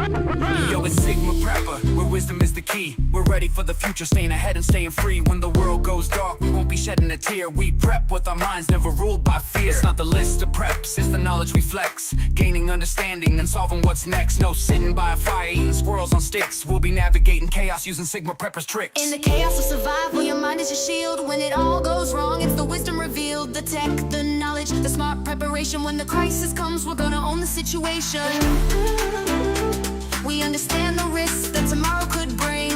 Yo, it's Sigma Prepper, where wisdom is the key. We're ready for the future, staying ahead and staying free. When the world goes dark, we won't be shedding a tear. We prep with our minds, never ruled by fear. It's not the list of preps, it's the knowledge we flex. Gaining understanding and solving what's next. No sitting by a fire, eating squirrels on sticks. We'll be navigating chaos using Sigma Prepper's tricks. In the chaos of survival, your mind is your shield. When it all goes wrong, it's the wisdom revealed. The tech, the knowledge, the smart preparation. When the crisis comes, we're gonna own the situation. We understand the risks that tomorrow could bring.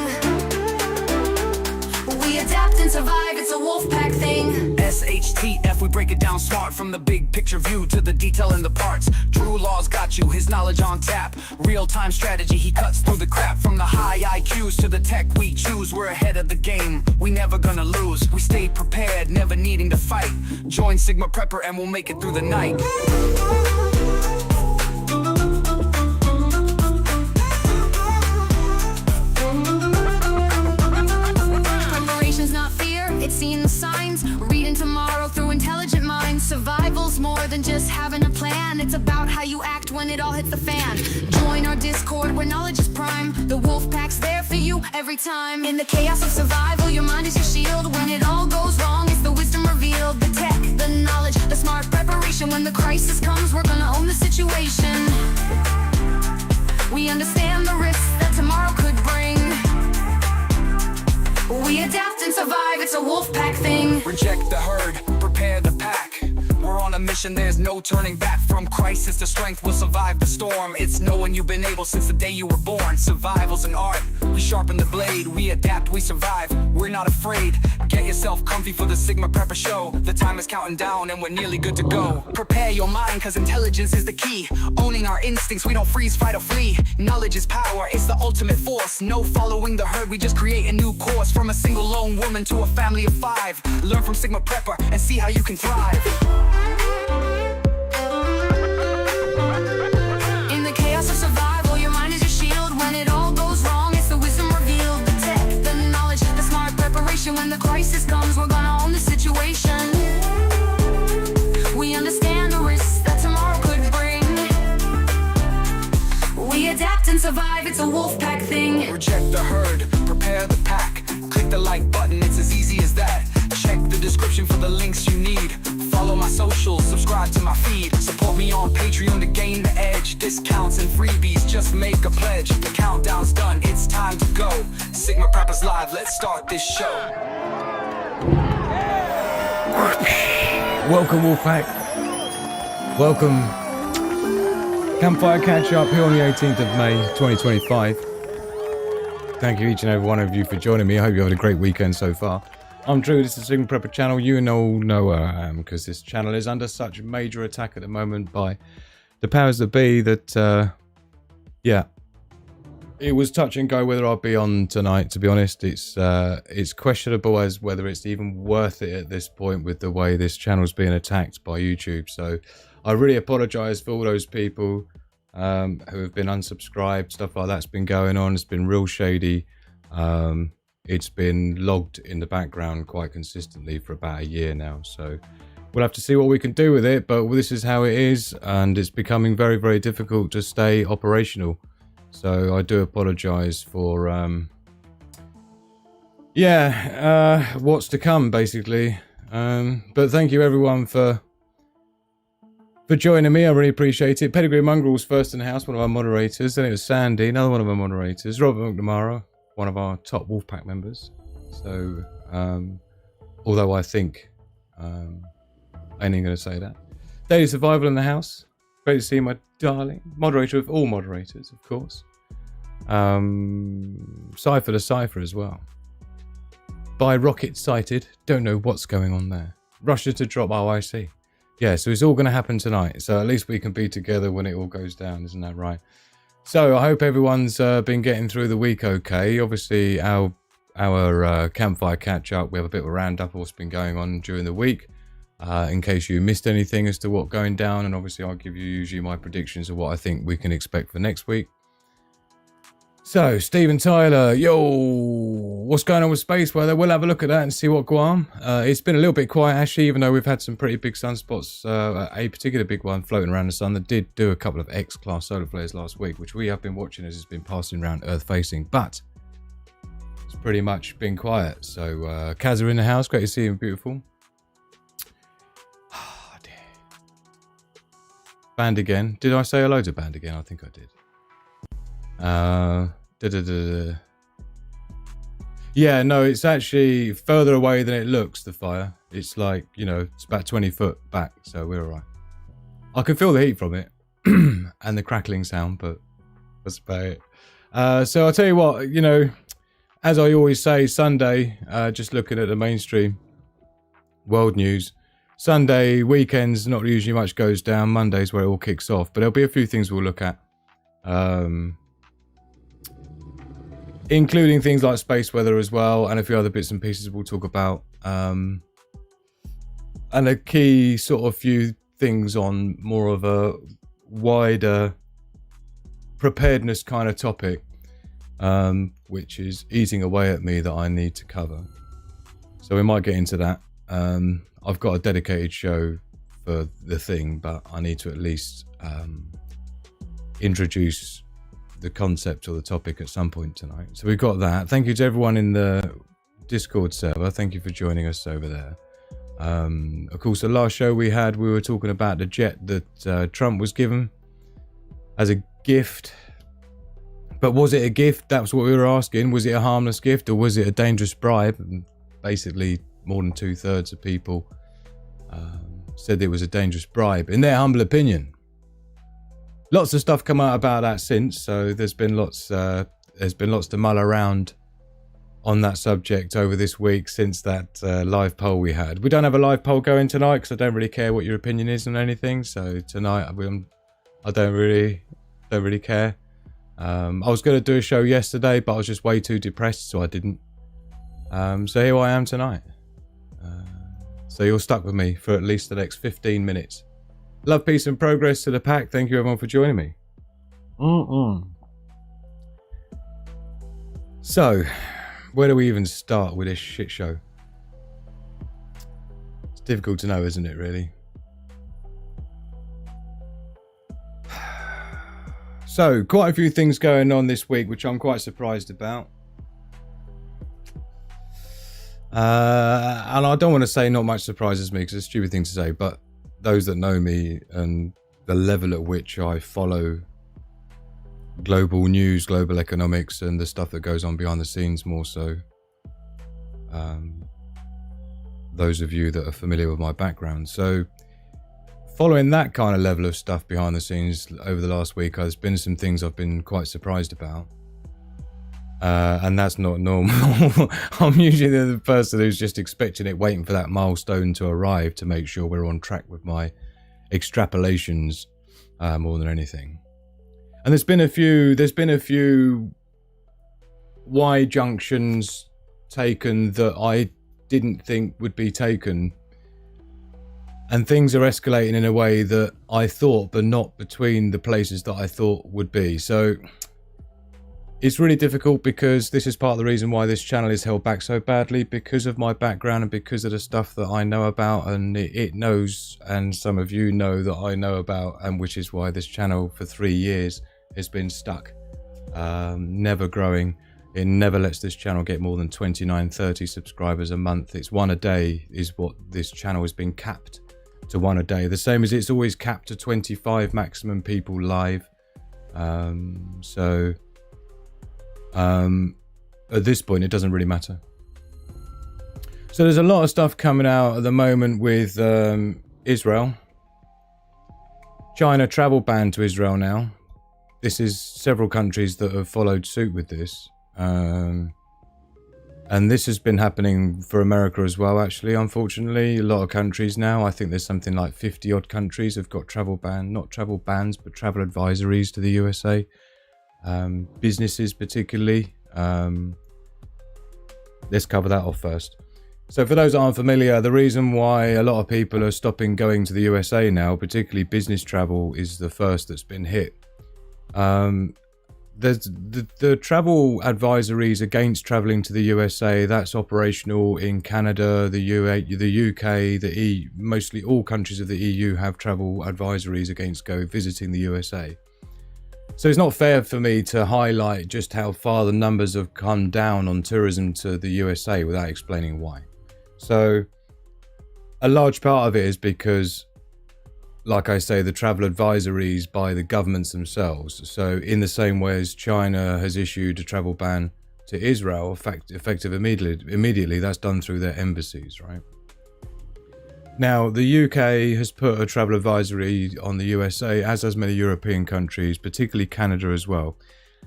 We adapt and survive, it's a wolf pack thing. SHTF, we break it down smart. From the big picture view to the detail in the parts. Drew Law's got you, his knowledge on tap. Real-time strategy, he cuts through the crap. From the high IQs to the tech we choose. We're ahead of the game, we never gonna lose. We stay prepared, never needing to fight. Join Sigma Prepper and we'll make it through the night. It's seeing the signs, reading tomorrow through intelligent minds. Survival's more than just having a plan. It's about how you act when it all hits the fan. Join our Discord where knowledge is prime. The wolf pack's there for you every time. In the chaos of survival, your mind is your shield. When it all goes wrong, it's the wisdom revealed. The tech, the knowledge, the smart preparation. When the crisis comes, we're gonna own the situation. We understand the risks that tomorrow could bring. We adapt and survive, it's a wolf pack thing. Reject the herd, prepare the pack. We're on a mission, there's no turning back. From crisis to strength, we'll survive the storm. It's knowing you've been able since the day you were born. Survival's an art, we sharpen the blade. We adapt, we survive, we're not afraid. Get yourself comfy for the Sigma Prepper show. The time is counting down and we're nearly good to go. Prepare your mind, cause intelligence is the key. Owning our instincts, we don't freeze, fight or flee. Knowledge is power, it's the ultimate force. No following the herd, we just create a new course. From a single lone woman to a family of 5. Learn from Sigma Prepper and see how you can thrive. In the chaos of survival, your mind is your shield. When it all goes wrong, it's the wisdom revealed. The tech, the knowledge, the smart preparation. When the crisis comes, we're gonna own the situation. We understand the risks that tomorrow could bring. We adapt and survive, it's a wolf pack thing. Reject the herd, prepare the pack. Click the like button, it's as easy as that. Check the description for the links you need. Follow my socials, subscribe to my feed. Support me on Patreon to gain the edge. Discounts and freebies, just make a pledge. The countdown's done, it's time to go. Sigma Preppers Live, let's start this show. Welcome Wolfpack. Welcome. Campfire Catch-up here on the 18th of May 2025. Thank you each and every one of you for joining me. I hope you had a great weekend so far. I'm Drew, this is the Sigma Prepper channel. You all know where I am because this channel is under such major attack at the moment by the powers that be that, yeah, it was touch and go whether I'll be on tonight. To be honest, it's questionable as whether it's even worth it at this point with the way this channel's being attacked by YouTube. So I really apologise for all those people who have been unsubscribed. Stuff like that's been going on. It's been real shady. It's been logged in the background quite consistently for about a year now, so we'll have to see what we can do with it, but this is how it is, and it's becoming very, very difficult to stay operational. So I do apologise for, what's to come, basically. But thank you, everyone, for joining me. I really appreciate it. Pedigree Mongrel's first in the house, one of our moderators. Then it was Sandy, another one of our moderators. Robert McNamara, one of our top Wolfpack members. So, although I think I ain't going to say that. Daily Survival in the house. Great to see you, my darling. Moderator of all moderators, of course. Cypher the Cypher as well. By Rocket Sighted. Don't know what's going on there. Russia to drop. Oh, I see. Yeah, so it's all going to happen tonight. So at least we can be together when it all goes down. Isn't that right? So I hope everyone's been getting through the week okay. Obviously, our Campfire Catch-up, we have a bit of a roundup of what's been going on during the week. In case you missed anything as to what's going down. And obviously, I'll give you usually my predictions of what I think we can expect for next week. So, Steven Tyler, yo, what's going on with space weather? We'll have a look at that and see what go on. It's been a little bit quiet, actually, even though we've had some pretty big sunspots. A particular big one floating around the sun that did do a couple of X-class solar flares last week, which we have been watching as it's been passing around Earth-facing. But it's pretty much been quiet. So, Kaz are in the house. Great to see you, beautiful. Oh, dear. Band again. Did I say hello to Band again? I think I did. Yeah, no, it's actually further away than it looks, the fire. It's like, you know, it's about 20 foot back, so we're all right. I can feel the heat from it and the crackling sound, but that's about it. So I'll tell you what, you know, as I always say, Sunday, just looking at the mainstream world news, Sunday, weekends, not usually much goes down. Monday's where it all kicks off, but there'll be a few things we'll look at. Including things like space weather as well, and a few other bits and pieces we'll talk about. And a key sort of few things on more of a wider preparedness kind of topic, which is eating away at me that I need to cover. So we might get into that. I've got a dedicated show for the thing, but I need to at least introduce the concept or the topic at some point tonight. So we've got that. Thank you to everyone in the Discord server. Thank you for joining us over there. Of course, the last show we had, we were talking about the jet that Trump was given as a gift. But was it a gift? That's what we were asking. Was it a harmless gift or was it a dangerous bribe? And basically, more than 2/3 of people said it was a dangerous bribe, in their humble opinion. Lots of stuff come out about that since, so there's been lots to mull around on that subject over this week since that live poll we had. We don't have a live poll going tonight because I don't really care what your opinion is on anything. So tonight I don't really care. I was going to do a show yesterday, but I was just way too depressed, so I didn't. So here I am tonight. So you're stuck with me for at least the next 15 minutes. Love, peace, and progress to the pack. Thank you, everyone, for joining me. So, where do we even start with this shit show? It's difficult to know, isn't it, really? So, quite a few things going on this week, which I'm quite surprised about. And I don't want to say not much surprises me, because it's a stupid thing to say, but those that know me and the level at which I follow global news, global economics, and the stuff that goes on behind the scenes more so. Those of you that are familiar with my background. So following that kind of level of stuff behind the scenes over the last week, there's been some things I've been quite surprised about. And that's not normal. I'm usually the person who's just expecting it, waiting for that milestone to arrive to make sure we're on track with my extrapolations more than anything. And there's been a few Y junctions taken that I didn't think would be taken. And things are escalating in a way that I thought, but not between the places that I thought would be. So it's really difficult because this is part of the reason why this channel is held back so badly, because of my background and because of the stuff that I know about and it knows, and some of you know that I know about, and which is why this channel for 3 years has been stuck, never growing. It never lets this channel get more than 29-30 subscribers a month. It's one a day is what this channel has been capped to, one a day. The same as it's always capped to 25 maximum people live. At this point, it doesn't really matter. So there's a lot of stuff coming out at the moment with Israel. China travel ban to Israel now. This is several countries that have followed suit with this. And this has been happening for America as well, actually, unfortunately. A lot of countries now, I think there's something like 50 odd countries have got travel ban, not travel bans, but travel advisories to the USA. Businesses particularly. Let's cover that off first. So for those that aren't familiar, the reason why a lot of people are stopping going to the USA now, particularly business travel, is the first that's been hit. there's the travel advisories against traveling to the USA. That's operational in Canada, the UK, the EU. Mostly all countries of the EU have travel advisories against visiting the USA. So it's not fair for me to highlight just how far the numbers have come down on tourism to the USA without explaining why. So a large part of it is because, like I say, the travel advisories by the governments themselves. So in the same way as China has issued a travel ban to Israel, effective immediately, that's done through their embassies, right? Now, the UK has put a travel advisory on the USA, as has many European countries, particularly Canada as well.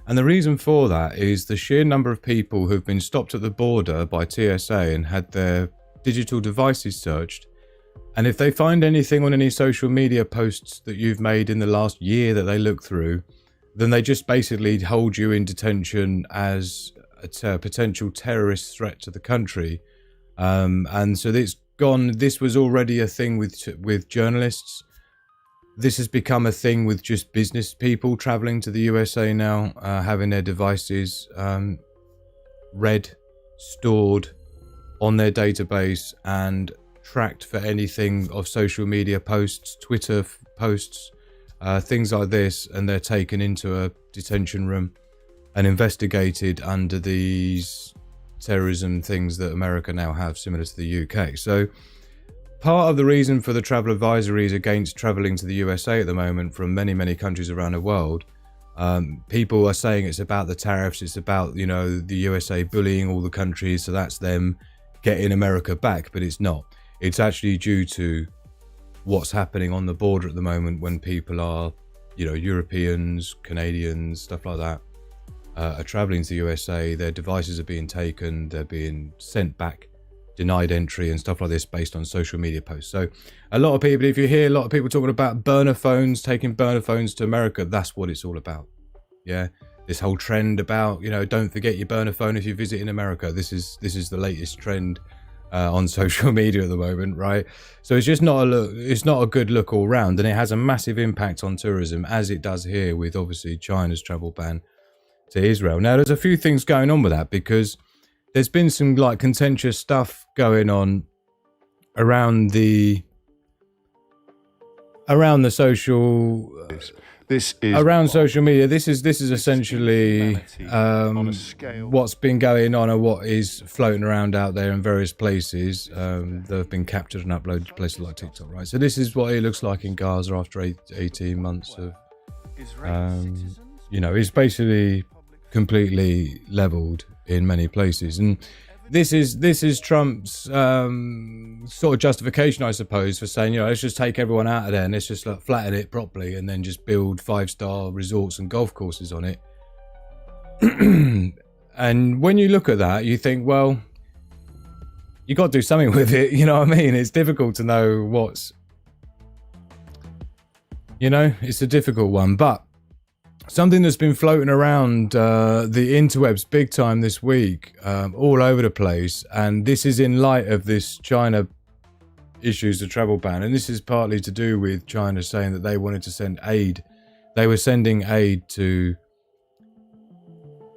And the reason for that is the sheer number of people who've been stopped at the border by TSA and had their digital devices searched. And if they find anything on any social media posts that you've made in the last year that they look through, then they just basically hold you in detention as a potential terrorist threat to the country. And so this was already a thing with journalists. This has become a thing with just business people traveling to the USA now, having their devices read, stored on their database and tracked for anything of social media posts, Twitter posts, things like this, and they're taken into a detention room and investigated under these terrorism things that America now have, similar to the UK. So part of the reason for the travel advisories against traveling to the USA at the moment from many countries around the world, people are saying it's about the tariffs, it's about, you know, the USA bullying all the countries, so that's them getting America back, but it's not. It's actually due to what's happening on the border at the moment when people are, you know, Europeans, Canadians, stuff like that, are traveling to the USA. Their devices are being taken, they're being sent back, denied entry and stuff like this based on social media posts. So a lot of people, if you hear a lot of people talking about burner phones, taking burner phones to America, that's what it's all about. Yeah, this whole trend about, you know, don't forget your burner phone if you visit in America. This is the latest trend on social media at the moment, right? So it's just not a good look all round, and it has a massive impact on tourism, as it does here with obviously China's travel ban to Israel. Now there's a few things going on with that, because there's been some like contentious stuff going on around the social social media. This is essentially what's been going on and what is floating around out there in various places that have been captured and uploaded to places like TikTok, right? So this is what it looks like in Gaza after 18 months of you know, it's basically completely leveled in many places. And this is Trump's sort of justification, I suppose, for saying, you know, let's just take everyone out of there and let's just like flatten it properly and then just build 5-star resorts and golf courses on it. And when you look at that, you think, well, you got to do something with it, you know what I mean? It's difficult to know what's, you know, it's a difficult one. But something that's been floating around the interwebs big time this week, all over the place, and this is in light of this China issues the travel ban, and this is partly to do with China saying that they wanted to send aid. They were sending aid to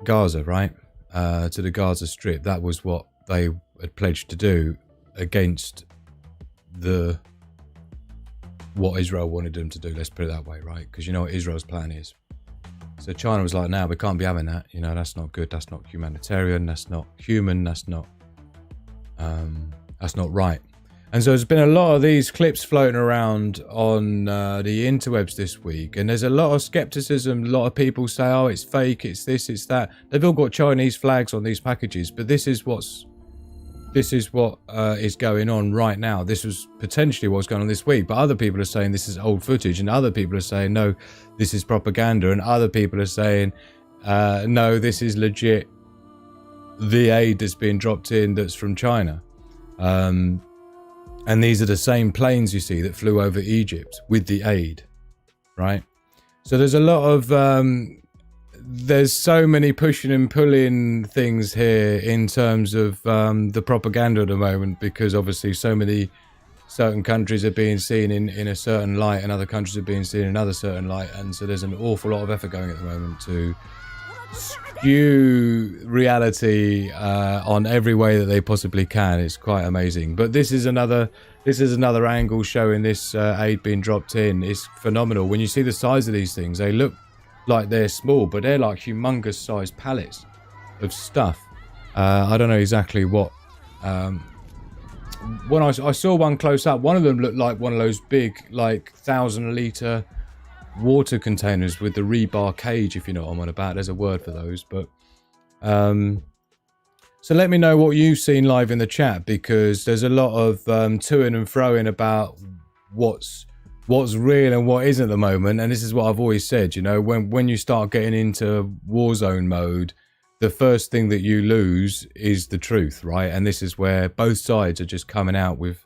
Gaza, right? To the Gaza Strip. That was what they had pledged to do against what Israel wanted them to do. Let's put it that way, right? Because you know what Israel's plan is. So China was like, no, we can't be having that. You know, that's not good. That's not humanitarian. That's not human. That's not right. And so there's been a lot of these clips floating around on the interwebs this week. And there's a lot of skepticism. A lot of people say, oh, it's fake. It's this, it's that. They've all got Chinese flags on these packages. But this is what is going on right now. This was potentially what's going on this week, but other people are saying this is old footage, and other people are saying no, this is propaganda, and other people are saying no, this is legit, the aid that's being dropped in that's from China. And these are the same planes you see that flew over Egypt with the aid, right? So there's a lot of there's so many pushing and pulling things here in terms of the propaganda at the moment, because obviously certain countries are being seen in a certain light and other countries are being seen in another certain light, and so there's an awful lot of effort going at the moment to skew reality on every way that they possibly can. It's quite amazing. But this is another angle showing this aid being dropped in. It's phenomenal. When you see the size of these things, they look like they're small, but they're like humongous sized pallets of stuff. I don't know exactly what. When I saw one close up, one of them looked like one of those big, like 1,000-litre water containers with the rebar cage, if you know what I'm on about. There's a word for those. But so let me know what you've seen live in the chat, because there's a lot of to-ing and fro-ing about what's real and what isn't at the moment. And this is what I've always said, you know, when you start getting into Warzone mode, the first thing that you lose is the truth, right? And this is where both sides are just coming out with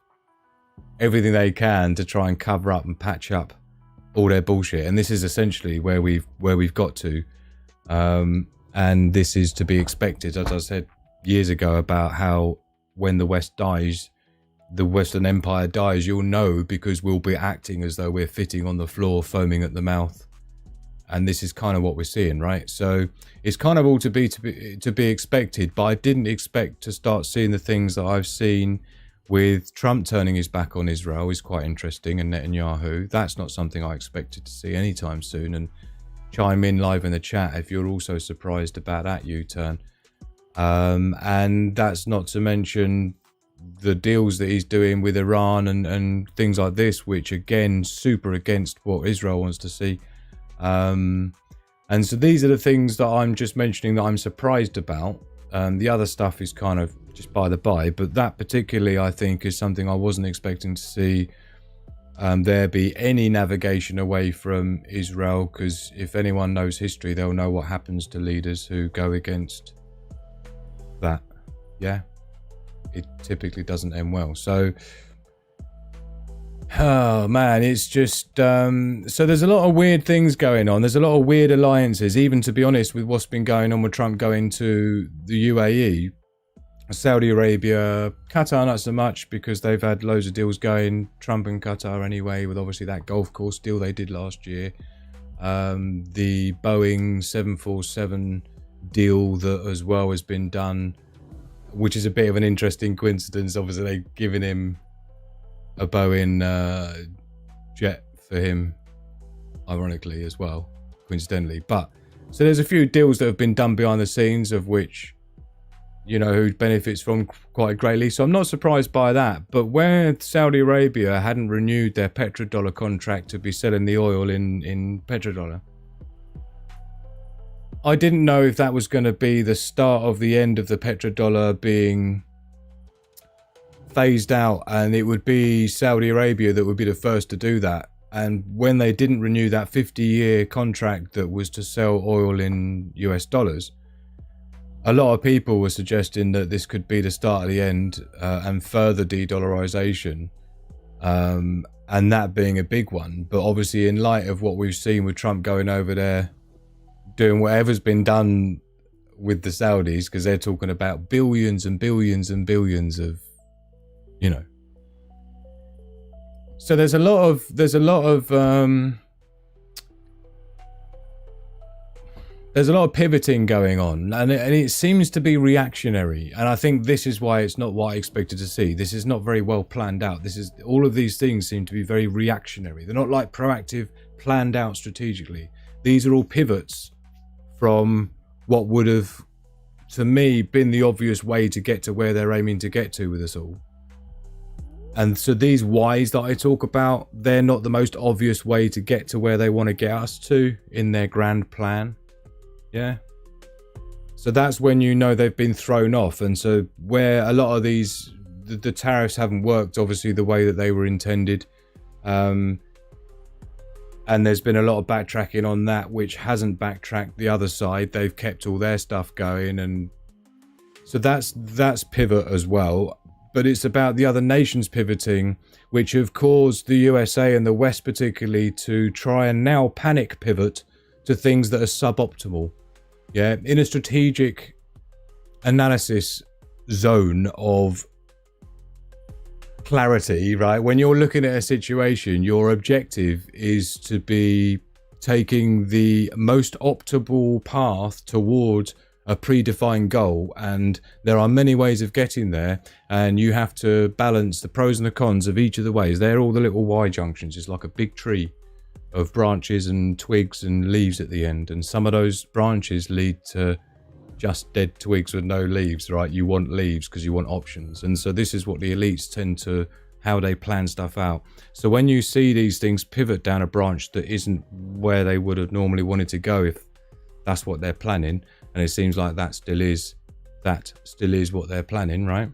everything they can to try and cover up and patch up all their bullshit. And this is essentially where we've got to. And this is to be expected, as I said years ago, about how when the West dies, the Western Empire dies, you'll know, because we'll be acting as though we're fitting on the floor, foaming at the mouth. And this is kind of what we're seeing, right? So it's kind of all to be expected, but I didn't expect to start seeing the things that I've seen with Trump turning his back on Israel. Is quite interesting, and Netanyahu. That's not something I expected to see anytime soon. And chime in live in the chat if you're also surprised about that U-turn. And that's not to mention the deals that he's doing with Iran and things like this, which again, super against what Israel wants to see. And so these are the things that I'm just mentioning that I'm surprised about. The other stuff is kind of just by the by, but that particularly, I think, is something I wasn't expecting to see there be any navigation away from Israel, because if anyone knows history, they'll know what happens to leaders who go against that. Yeah, it typically doesn't end well. So oh man, it's just so there's a lot of weird things going on. There's a lot of weird alliances, even, to be honest, with what's been going on with Trump going to the UAE. Saudi Arabia, Qatar not so much, because they've had loads of deals going, Trump and Qatar anyway, with obviously that golf course deal they did last year, the Boeing 747 deal that as well has been done, which is a bit of an interesting coincidence. Obviously they've given him a Boeing jet for him, ironically as well, coincidentally. But so there's a few deals that have been done behind the scenes, of which, you know, who benefits from quite greatly. So I'm not surprised by that. But where Saudi Arabia hadn't renewed their petrodollar contract to be selling the oil in petrodollar, I didn't know if that was going to be the start of the end of the petrodollar being phased out, and it would be Saudi Arabia that would be the first to do that. And when they didn't renew that 50-year contract that was to sell oil in US dollars, a lot of people were suggesting that this could be the start of the end and further de-dollarization, and that being a big one. But obviously, in light of what we've seen with Trump going over there, doing whatever's been done with the Saudis, because they're talking about billions and billions and billions of, you know. So there's a lot of pivoting going on, and it seems to be reactionary. And I think this is why it's not what I expected to see. This is not very well planned out. All of these things seem to be very reactionary. They're not like proactive, planned out strategically. These are all pivots from what would have, to me, been the obvious way to get to where they're aiming to get to with us all. And so these whys that I talk about, they're not the most obvious way to get to where they want to get us to in their grand plan. Yeah. So that's when you know they've been thrown off. And so where a lot of these, the tariffs haven't worked, obviously, the way that they were intended. And there's been a lot of backtracking on that, which hasn't backtracked the other side. They've kept all their stuff going. And so that's pivot as well. But it's about the other nations pivoting, which have caused the USA and the West particularly to try and now panic pivot to things that are suboptimal. Yeah, in a strategic analysis zone of clarity, right? When you're looking at a situation, your objective is to be taking the most optimal path towards a predefined goal, and there are many ways of getting there, and you have to balance the pros and the cons of each of the ways. They're all the little Y junctions. It's like a big tree of branches and twigs and leaves at the end, and some of those branches lead to just dead twigs with no leaves, right? You want leaves because you want options. And so this is what the elites tend to, how they plan stuff out. So when you see these things pivot down a branch that isn't where they would have normally wanted to go, if that's what they're planning, and it seems like that still is what they're planning, right?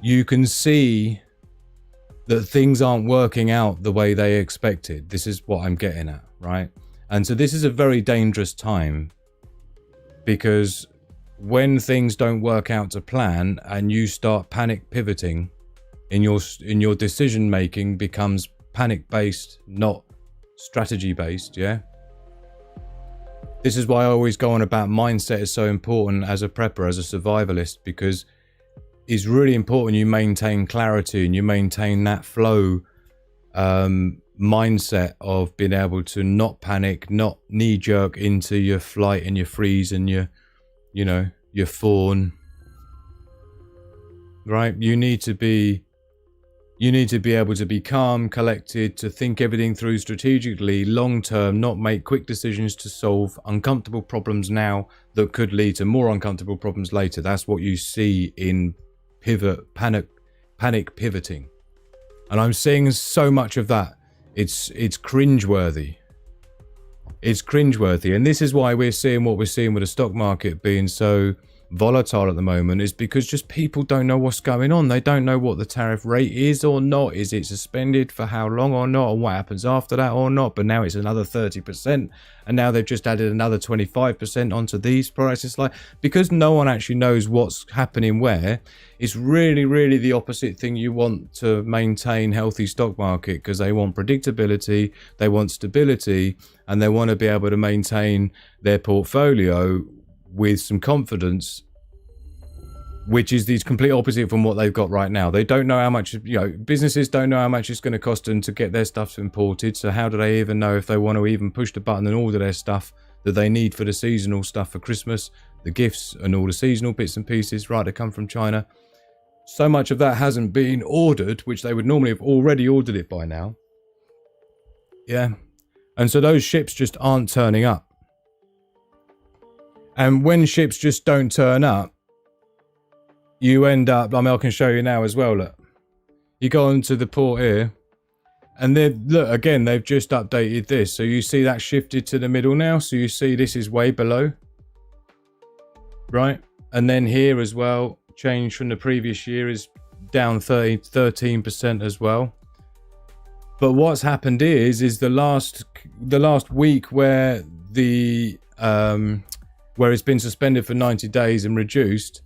You can see that things aren't working out the way they expected. This is what I'm getting at, right? And so this is a very dangerous time, because when things don't work out to plan and you start panic pivoting in your decision making becomes panic based, not strategy based, yeah? This is why I always go on about mindset is so important as a prepper, as a survivalist, because it's really important you maintain clarity and you maintain that flow mindset of being able to not panic, not knee jerk into your flight and your freeze and your, you know, your fawn, right? You need to be able to be calm, collected, to think everything through strategically, long term, not make quick decisions to solve uncomfortable problems now that could lead to more uncomfortable problems later. That's what you see in panic pivoting. And I'm seeing so much of that. It's cringeworthy. It's cringeworthy. And this is why we're seeing what we're seeing with the stock market being so volatile at the moment, is because just people don't know what's going on. They don't know what the tariff rate is or not. Is it suspended for how long or not, and what happens after that or not? But now it's another 30%, and now they've just added another 25% onto these products. It's like, because no one actually knows what's happening where, it's really the opposite thing you want to maintain healthy stock market, because they want predictability, they want stability, and they want to be able to maintain their portfolio with some confidence, which is the complete opposite from what they've got right now. They don't know how much, you know, businesses don't know how much it's going to cost them to get their stuff imported. So how do they even know if they want to even push the button and order their stuff that they need for the seasonal stuff for Christmas, the gifts and all the seasonal bits and pieces, right, that come from China? So much of that hasn't been ordered, which they would normally have already ordered it by now. Yeah. And so those ships just aren't turning up. And when ships just don't turn up, you end up, I mean, I can show you now as well, look. You go onto the port here, and then, look, again, they've just updated this. So you see that shifted to the middle now. So you see this is way below, right? And then here as well, change from the previous year is down 13% as well. But what's happened is the last week where where it's been suspended for 90 days and reduced,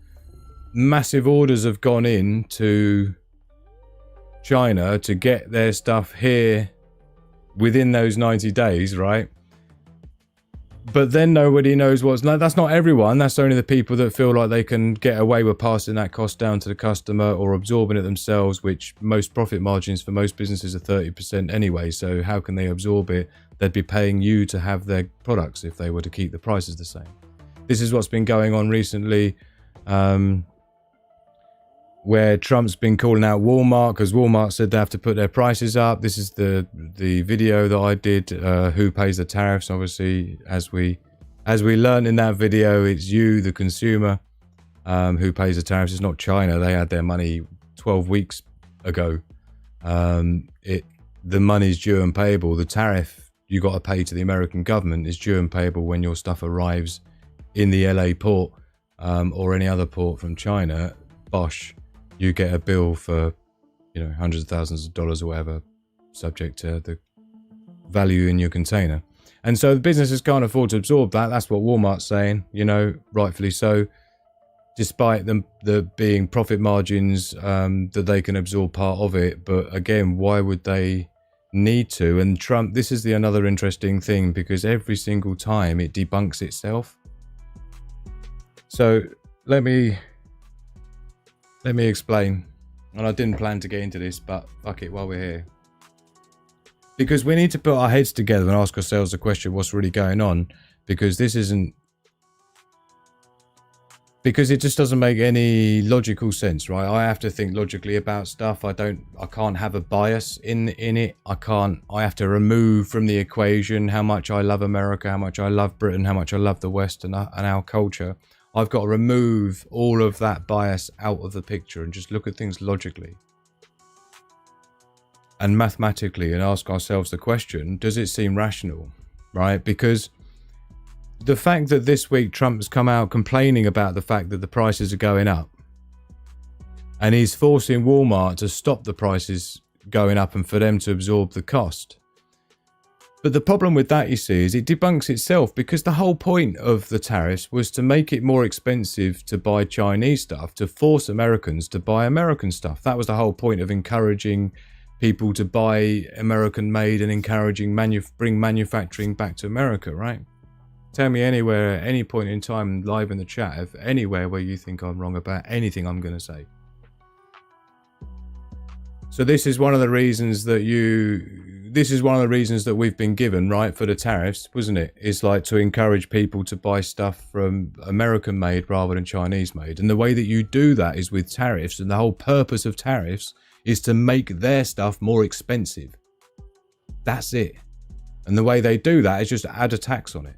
massive orders have gone in to China to get their stuff here within those 90 days, right? But then nobody knows what's... No, that's not everyone. That's only the people that feel like they can get away with passing that cost down to the customer or absorbing it themselves, which most profit margins for most businesses are 30% anyway. So how can they absorb it? They'd be paying you to have their products if they were to keep the prices the same. This is what's been going on recently, where Trump's been calling out Walmart because Walmart said they have to put their prices up. This is the video that I did, who pays the tariffs. Obviously, as we learned in that video, it's you, the consumer, who pays the tariffs. It's not China. They had their money 12 weeks ago. The money's due and payable. The tariff you got to pay to the American government is due and payable when your stuff arrives in the LA port, or any other port from China. Bosh, you get a bill for, you know, hundreds of thousands of dollars or whatever, subject to the value in your container. And so the businesses can't afford to absorb that. That's what Walmart's saying, you know, rightfully so, despite them being profit margins, that they can absorb part of it. But again, why would they need to? And Trump, this is another interesting thing, because every single time it debunks itself. So let me explain. And I didn't plan to get into this, but fuck it while we're here. Because we need to put our heads together and ask ourselves the question, what's really going on? Because this isn't... Because it just doesn't make any logical sense, right? I have to think logically about stuff. I can't have a bias in it. I have to remove from the equation how much I love America, how much I love Britain, how much I love the West and our culture. I've got to remove all of that bias out of the picture and just look at things logically and mathematically and ask ourselves the question, does it seem rational, right? Because the fact that this week Trump's come out complaining about the fact that the prices are going up and he's forcing Walmart to stop the prices going up and for them to absorb the cost. But the problem with that, you see, is it debunks itself, because the whole point of the tariffs was to make it more expensive to buy Chinese stuff, to force Americans to buy American stuff. That was the whole point of encouraging people to buy American made and encouraging bring manufacturing back to America, right? Tell me anywhere, at any point in time, live in the chat, if anywhere where you think I'm wrong about anything I'm going to say. So this is one of the reasons that we've been given, right, for the tariffs, wasn't it? It's like to encourage people to buy stuff from American made rather than Chinese made. And the way that you do that is with tariffs. And the whole purpose of tariffs is to make their stuff more expensive. That's it. And the way they do that is just add a tax on it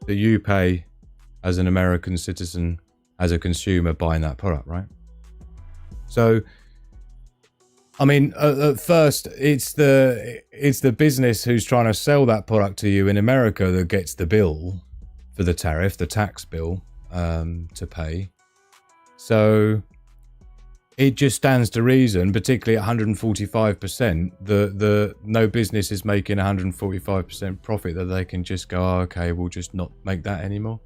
that you pay as an American citizen, as a consumer buying that product, right? So, I mean, at first, it's the business who's trying to sell that product to you in America that gets the bill for the tariff, the tax bill to pay. So it just stands to reason, particularly at 145%, that no business is making 145% profit, that they can just go, oh, okay, we'll just not make that anymore.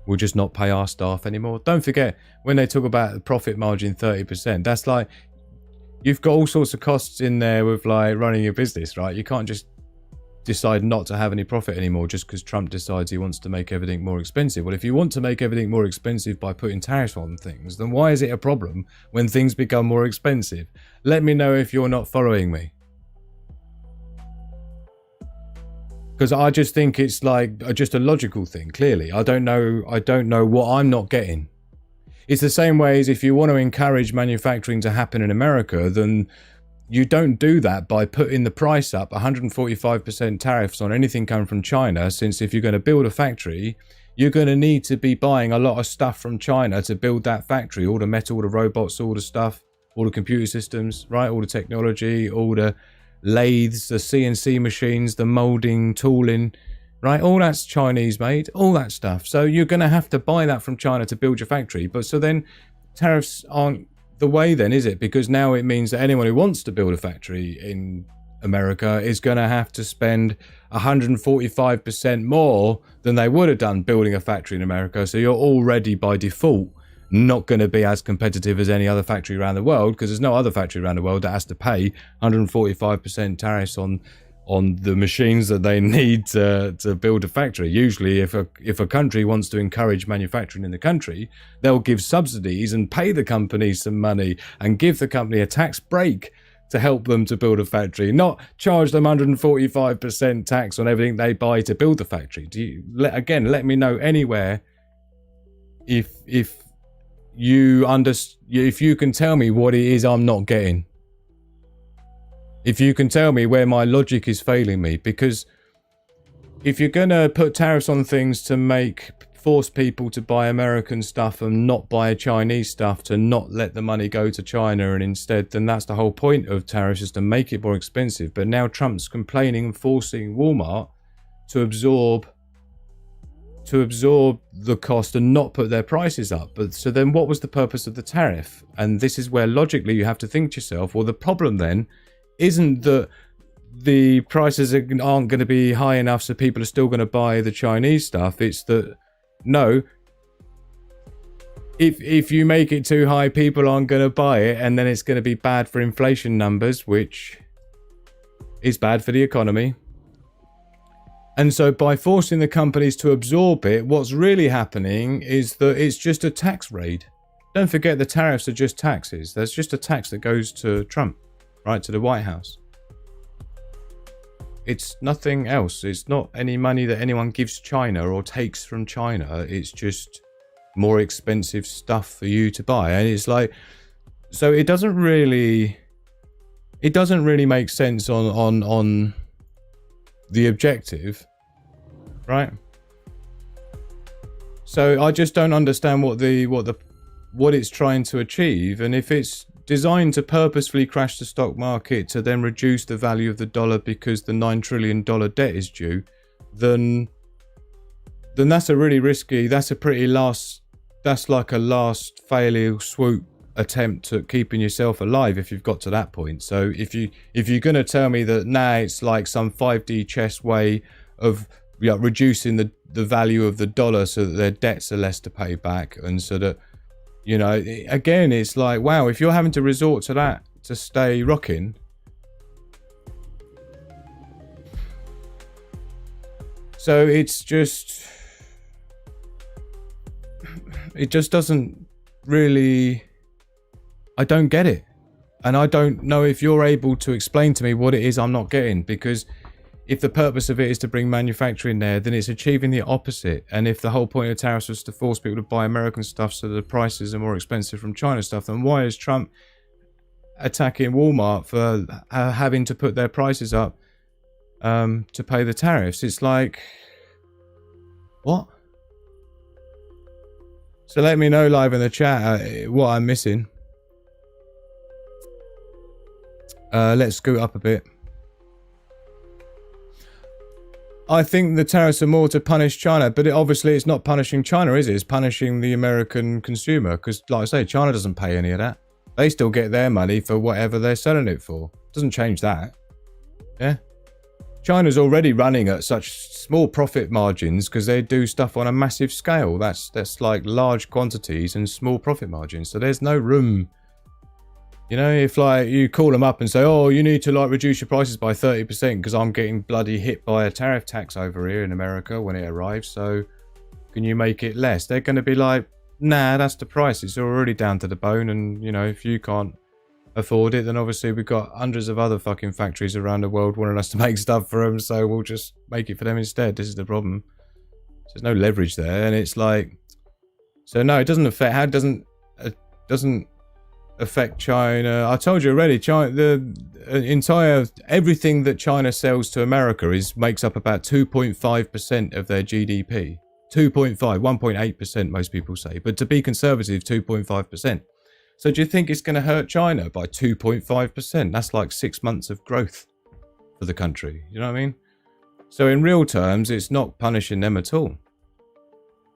We'll just not pay our staff anymore. Don't forget, when they talk about the profit margin 30%, that's like, you've got all sorts of costs in there with like running your business, right? You can't just decide not to have any profit anymore just because Trump decides he wants to make everything more expensive. Well, if you want to make everything more expensive by putting tariffs on things, then why is it a problem when things become more expensive? Let me know if you're not following me. Because I just think it's like just a logical thing, clearly. I don't know what I'm not getting. It's the same way as if you want to encourage manufacturing to happen in America, then you don't do that by putting the price up 145% tariffs on anything coming from China, since if you're going to build a factory, you're going to need to be buying a lot of stuff from China to build that factory. All the metal, all the robots, all the stuff, all the computer systems, right? All the technology, all the lathes, the CNC machines, the molding, tooling, right? All that's Chinese made, all that stuff. So you're going to have to buy that from China to build your factory. But so then tariffs aren't the way then, is it? Because now it means that anyone who wants to build a factory in America is going to have to spend 145% more than they would have done building a factory in America. So you're already by default not going to be as competitive as any other factory around the world, because there's no other factory around the world that has to pay 145% tariffs on the machines that they need to build a factory. Usually, if a country wants to encourage manufacturing in the country, they'll give subsidies and pay the company some money and give the company a tax break to help them to build a factory, not charge them 145% tax on everything they buy to build the factory. Let me know anywhere if you can tell me what it is I'm not getting. If you can tell me where my logic is failing me, because if you're going to put tariffs on things to force people to buy American stuff and not buy Chinese stuff, to not let the money go to China and instead, then that's the whole point of tariffs, is to make it more expensive. But now Trump's complaining and forcing Walmart to absorb the cost and not put their prices up. But so then what was the purpose of the tariff? And this is where logically you have to think to yourself, well, the problem then isn't that the prices aren't going to be high enough so people are still going to buy the Chinese stuff. It's that, no, if you make it too high, people aren't going to buy it, and then it's going to be bad for inflation numbers, which is bad for the economy. And so by forcing the companies to absorb it, what's really happening is that it's just a tax raid. Don't forget, the tariffs are just taxes. There's just a tax that goes to Trump, right, to the White House. It's nothing else. It's not any money that anyone gives China or takes from China. It's just more expensive stuff for you to buy. And it's like, so it doesn't really make sense on the objective, right? So I just don't understand what it's trying to achieve. And if it's designed to purposefully crash the stock market to then reduce the value of the dollar because the $9 trillion debt is due, then that's a really risky, that's like a last failure swoop attempt at keeping yourself alive if you've got to that point. So if you're going to tell me that it's like some 5D chess way of reducing the value of the dollar so that their debts are less to pay back, and so that, you know, again, it's like, wow, if you're having to resort to that to stay rocking, so it just doesn't really, I don't get it. And I don't know if you're able to explain to me what it is I'm not getting, because if the purpose of it is to bring manufacturing there, then it's achieving the opposite. And if the whole point of tariffs was to force people to buy American stuff so the prices are more expensive from China stuff, then why is Trump attacking Walmart for having to put their prices up to pay the tariffs? It's like, what? So let me know live in the chat what I'm missing. Let's scoot up a bit. I think the tariffs are more to punish China, but obviously it's not punishing China, is it? It's punishing the American consumer, because, like I say, China doesn't pay any of that. They still get their money for whatever they're selling it for. Doesn't change that. Yeah. China's already running at such small profit margins because they do stuff on a massive scale. That's like large quantities and small profit margins. So there's no room. You know, if like you call them up and say, oh, you need to like reduce your prices by 30% because I'm getting bloody hit by a tariff tax over here in America when it arrives. So can you make it less? They're going to be like, nah, that's the price. It's already down to the bone. And, you know, if you can't afford it, then obviously we've got hundreds of other fucking factories around the world wanting us to make stuff for them. So we'll just make it for them instead. This is the problem. There's no leverage there. And it's like, so no, it doesn't affect, how it doesn't affect China. I told you already, China, the entire, everything that China sells to America makes up about 2.5% of their GDP. 2.5, 1.8% most people say, but to be conservative, 2.5%. So do you think it's going to hurt China by 2.5%? That's like 6 months of growth for the country. You know what I mean? So in real terms, it's not punishing them at all.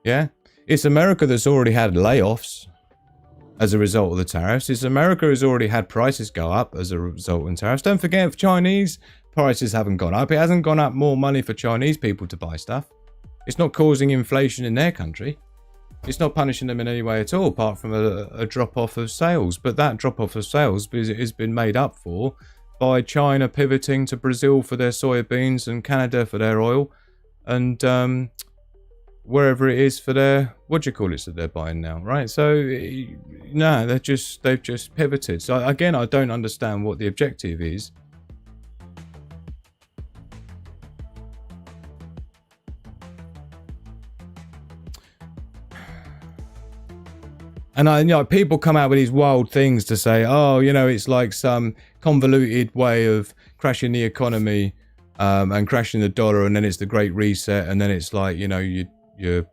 Yeah? It's America that's already had layoffs as a result of the tariffs. It's America who's already had prices go up as a result of tariffs. Don't forget, if Chinese prices haven't gone up, it hasn't gone up more money for Chinese people to buy stuff. It's not causing inflation in their country. It's not punishing them in any way at all, apart from a drop-off of sales. But that drop-off of sales has been made up for by China pivoting to Brazil for their soybeans and Canada for their oil, and wherever it is for their, what do you call it, that they're buying now, right? So, no, they've just pivoted. So again, I don't understand what the objective is. And you know, people come out with these wild things to say, oh, you know, it's like some convoluted way of crashing the economy and crashing the dollar, and then it's the Great Reset, and then it's like, you know, your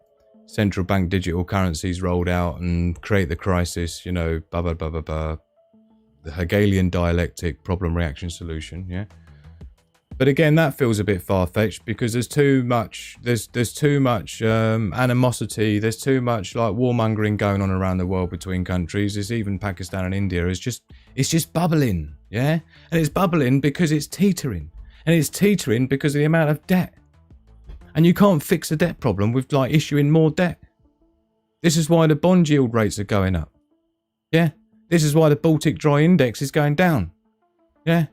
central bank digital currencies rolled out and create the crisis, you know, blah, blah, blah, blah, blah. The Hegelian dialectic, problem, reaction, solution, yeah? But again, that feels a bit far-fetched because there's too much, there's too much animosity, there's too much like warmongering going on around the world between countries. There's even Pakistan and India. It's just bubbling, yeah? And it's bubbling because it's teetering. And it's teetering because of the amount of debt. And you can't fix a debt problem with like issuing more debt. This is why the bond yield rates are going up. Yeah? This is why the Baltic Dry Index is going down. Yeah?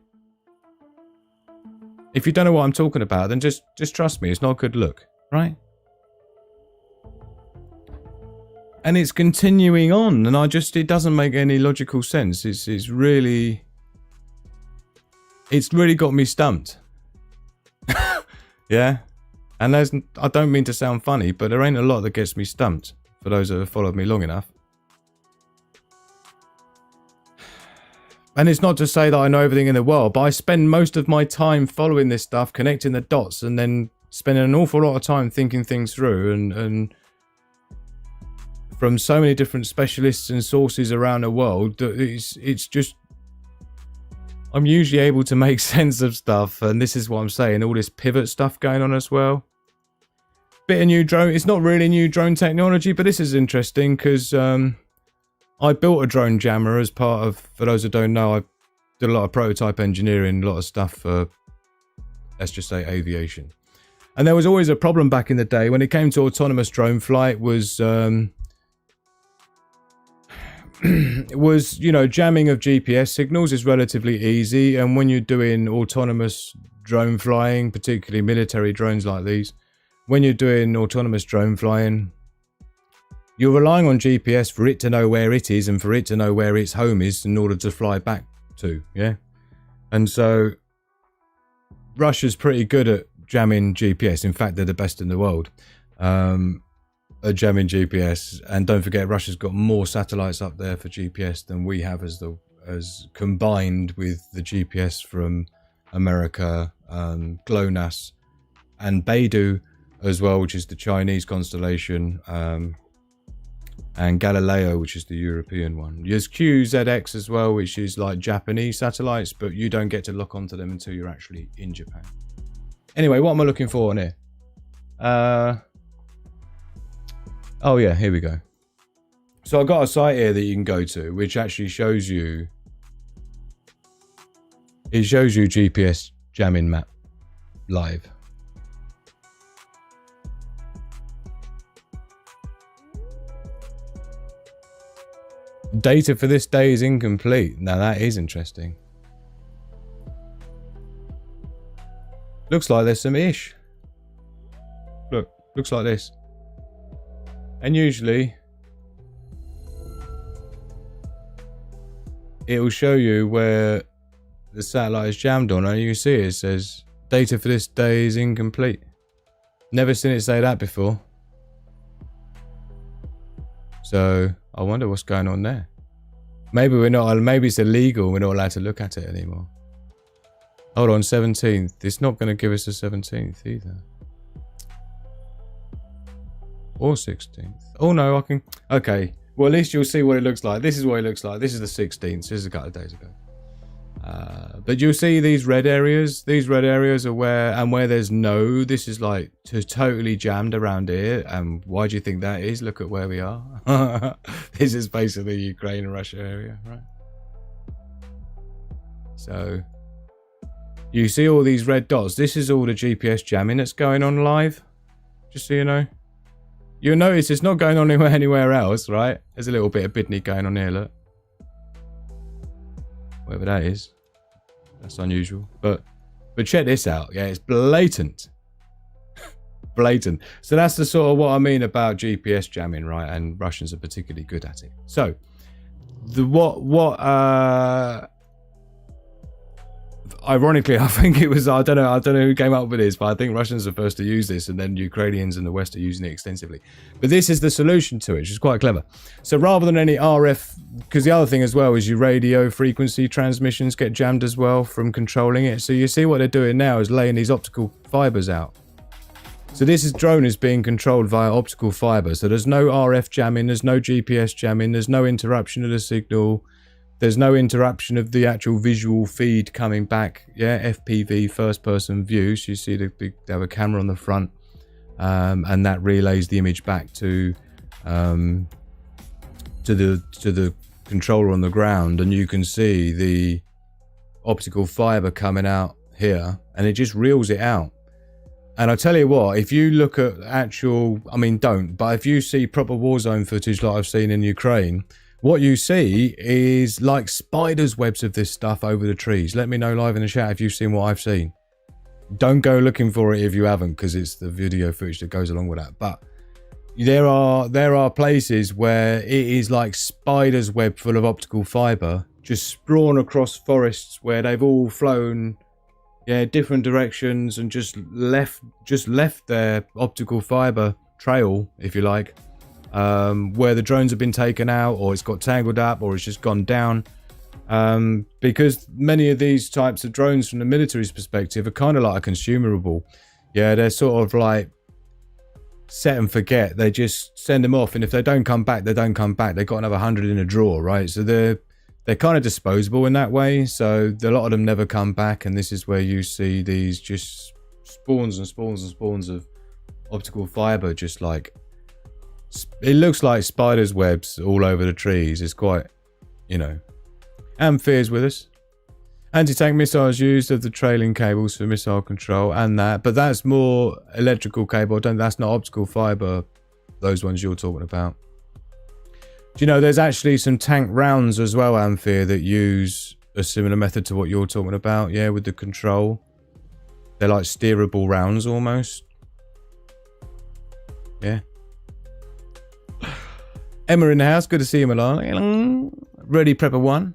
If you don't know what I'm talking about, then just trust me, it's not a good look, right? And it's continuing on, and it doesn't make any logical sense. It's really got me stumped. Yeah? And there's, I don't mean to sound funny, but there ain't a lot that gets me stumped, for those that have followed me long enough. And it's not to say that I know everything in the world, but I spend most of my time following this stuff, connecting the dots, and then spending an awful lot of time thinking things through, and from so many different specialists and sources around the world, that it's just, I'm usually able to make sense of stuff. And this is what I'm saying, all this pivot stuff going on as well. Bit of new drone, it's not really new drone technology, but this is interesting because I built a drone jammer as part of, for those that don't know, I did a lot of prototype engineering, a lot of stuff for, let's just say, aviation. And there was always a problem back in the day when it came to autonomous drone flight was, you know, jamming of GPS signals is relatively easy. And when you're doing autonomous drone flying, particularly military drones like these, when you're doing autonomous drone flying, you're relying on GPS for it to know where it is and for it to know where its home is in order to fly back to, yeah? And so Russia's pretty good at jamming GPS. In fact, they're the best in the world at jamming GPS. And don't forget, Russia's got more satellites up there for GPS than we have as combined with the GPS from America, GLONASS, and Beidou as well, which is the Chinese constellation, and Galileo, which is the European one. There's QZX as well, which is like Japanese satellites, but you don't get to look onto them until you're actually in Japan. Anyway, what am I looking for on here? Oh yeah, here we go. So I've got a site here that you can go to, which actually shows you, it shows you GPS jamming map live. Data for this day is incomplete. Now that is interesting. Looks like there's some ish. Look, looks like this. And usually it will show you where the satellite is jammed on, and you see it says data for this day is incomplete. Never seen it say that before. So I wonder what's going on there. Maybe we're not, maybe it's illegal, we're not allowed to look at it anymore. Hold on, 17th. It's not going to give us the 17th either. Or 16th. Oh no, I can, okay. Well, at least you'll see what it looks like. This is what it looks like. This is the 16th. This is a couple of days ago. But you'll see these red areas. These red areas are where there's no, this is like totally jammed around here. And why do you think that is? Look at where we are. This is basically Ukraine and Russia area, right? So you see all these red dots. This is all the GPS jamming that's going on live. Just so you know. You'll notice it's not going on anywhere else, right? There's a little bit of Bidney going on here, look. Whatever that is. That's unusual. But check this out. Yeah, it's blatant. Blatant. So that's the sort of what I mean about GPS jamming, right? And Russians are particularly good at it. So ironically, I think it was, I don't know who came up with this, but I think Russians are first to use this, and then Ukrainians and the West are using it extensively. But this is the solution to it, which is quite clever. So rather than any RF, because the other thing as well is your radio frequency transmissions get jammed as well from controlling it. So you see what they're doing now is laying these optical fibers out. So this drone is being controlled via optical fiber. So there's no RF jamming, there's no GPS jamming, there's no interruption of the signal. There's no interruption of the actual visual feed coming back. Yeah, FPV, first person view. So you see they have a camera on the front, and that relays the image back to the controller on the ground, and you can see the optical fiber coming out here, and it just reels it out. And I tell you what, if you look at actual, I mean, don't, but if you see proper war zone footage like I've seen in Ukraine, what you see is like spiders' webs of this stuff over the trees. Let me know live in the chat if you've seen what I've seen. Don't go looking for it if you haven't, because it's the video footage that goes along with that. But there are places where it is like spiders' web full of optical fiber, just sprawn across forests where they've all flown Yeah, different directions, and just left their optical fiber trail, if you like, where the drones have been taken out, or it's got tangled up, or it's just gone down. Because many of these types of drones from the military's perspective are kind of like a consumable. Yeah, they're sort of like set and forget. They just send them off, and if they don't come back, they don't come back. They've got another 100 in a drawer, right? So they're kind of disposable in that way. So a lot of them never come back, and this is where you see these just spawns and spawns and spawns of optical fiber, just like, it looks like spiders' webs all over the trees. It's quite, you know. Amphire's with us. Anti-tank missiles used of the trailing cables for missile control, and that, but that's more electrical cable. That's not optical fiber. Those ones you're talking about. Do you know there's actually some tank rounds as well, Amphire, that use a similar method to what you're talking about? Yeah, with the control. They're like steerable rounds almost. Yeah. Emma in the house. Good to see you, Milan. Ready Prepper 1.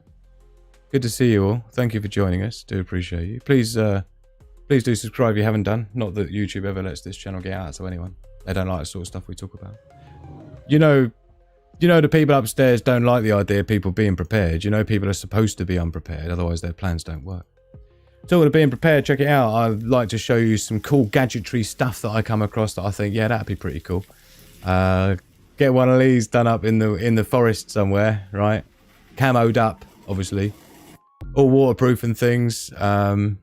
Good to see you all. Thank you for joining us. Do appreciate you. Please do subscribe if you haven't done. Not that YouTube ever lets this channel get out to anyone. They don't like the sort of stuff we talk about. You know the people upstairs don't like the idea of people being prepared. You know people are supposed to be unprepared, otherwise their plans don't work. Talking of being prepared, check it out. I'd like to show you some cool gadgetry stuff that I come across that I think, yeah, that'd be pretty cool. Get one of these done up in the forest somewhere, right? Camoed up, obviously. All waterproof and things. And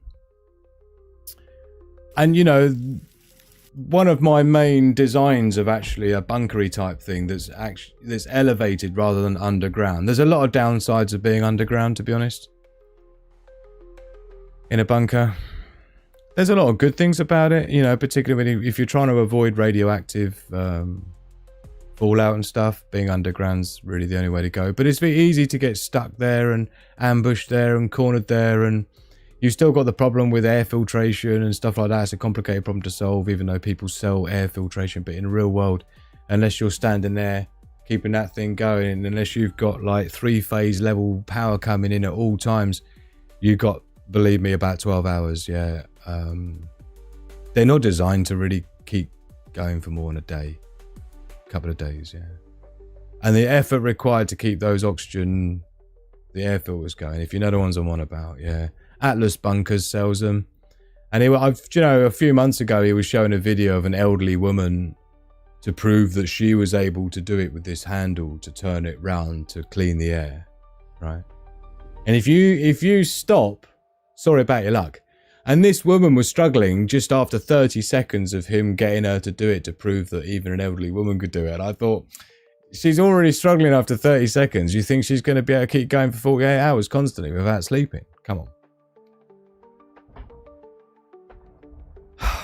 you know, one of my main designs of actually a bunkery type thing that's elevated rather than underground. There's a lot of downsides of being underground, to be honest. In a bunker, there's a lot of good things about it, you know, particularly if you're trying to avoid radioactive fallout and stuff. Being underground's really the only way to go, but it's very easy to get stuck there and ambushed there and cornered there, and you've still got the problem with air filtration and stuff like that. It's a complicated problem to solve, even though people sell air filtration, but in the real world, unless you're standing there keeping that thing going, unless you've got like 3-phase level power coming in at all times, you've got, believe me, about 12 hours. Yeah. They're not designed to really keep going for more than a day. Couple of days, yeah. And the effort required to keep those oxygen, the air filters going, if you know the ones I'm on about, yeah. Atlas Bunkers sells them. And a few months ago he was showing a video of an elderly woman to prove that she was able to do it with this handle to turn it round to clean the air, right? And if you stop, sorry about your luck. And this woman was struggling just after 30 seconds of him getting her to do it to prove that even an elderly woman could do it. And I thought, she's already struggling after 30 seconds. You think she's going to be able to keep going for 48 hours constantly without sleeping? Come on.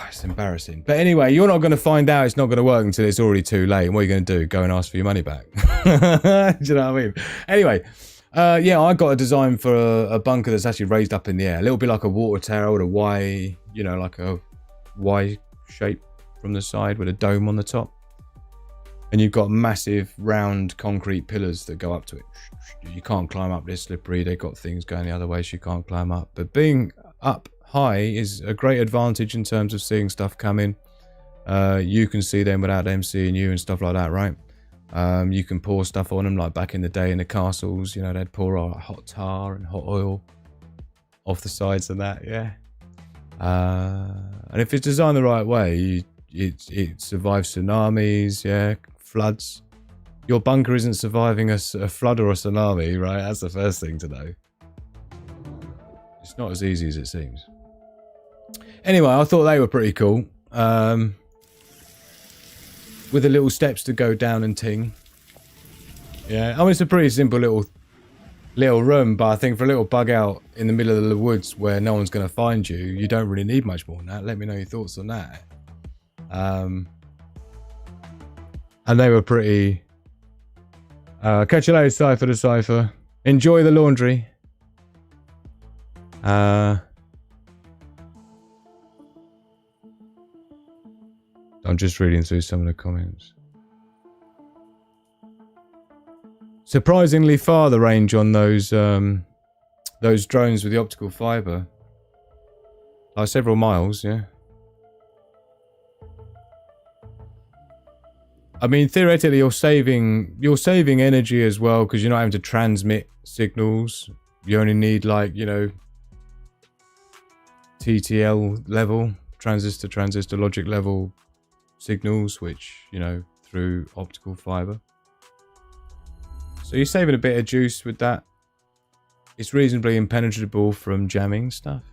It's embarrassing. But anyway, you're not going to find out it's not going to work until it's already too late. And what are you going to do? Go and ask for your money back? Do you know what I mean? Anyway. Yeah, I got a design for a bunker that's actually raised up in the air. A little bit like a water tower with a Y, you know, like a Y shape from the side with a dome on the top. And you've got massive round concrete pillars that go up to it. You can't climb up, they're slippery. They've got things going the other way so you can't climb up. But being up high is a great advantage in terms of seeing stuff coming. You can see them without them seeing you and stuff like that, right? You can pour stuff on them, like back in the day in the castles, you know, they'd pour hot tar and hot oil off the sides of that, yeah. And if it's designed the right way, it survives tsunamis, yeah, floods. Your bunker isn't surviving a flood or a tsunami, right? That's the first thing to know. It's not as easy as it seems. Anyway, I thought they were pretty cool. With the little steps to go down and ting. Yeah, I mean, it's a pretty simple little room, but I think for a little bug out in the middle of the woods where no one's going to find you, you don't really need much more than that. Let me know your thoughts on that. And they were pretty... catch you later, Cypher to Cypher. Enjoy the laundry. I'm just reading through some of the comments. Surprisingly far the range on those drones with the optical fiber. Like several miles, yeah. I mean, theoretically, you're saving energy as well because you're not having to transmit signals. You only need, like, you know, TTL level, transistor logic level signals, which, you know, through optical fiber. So you're saving a bit of juice with that. It's reasonably impenetrable from jamming stuff.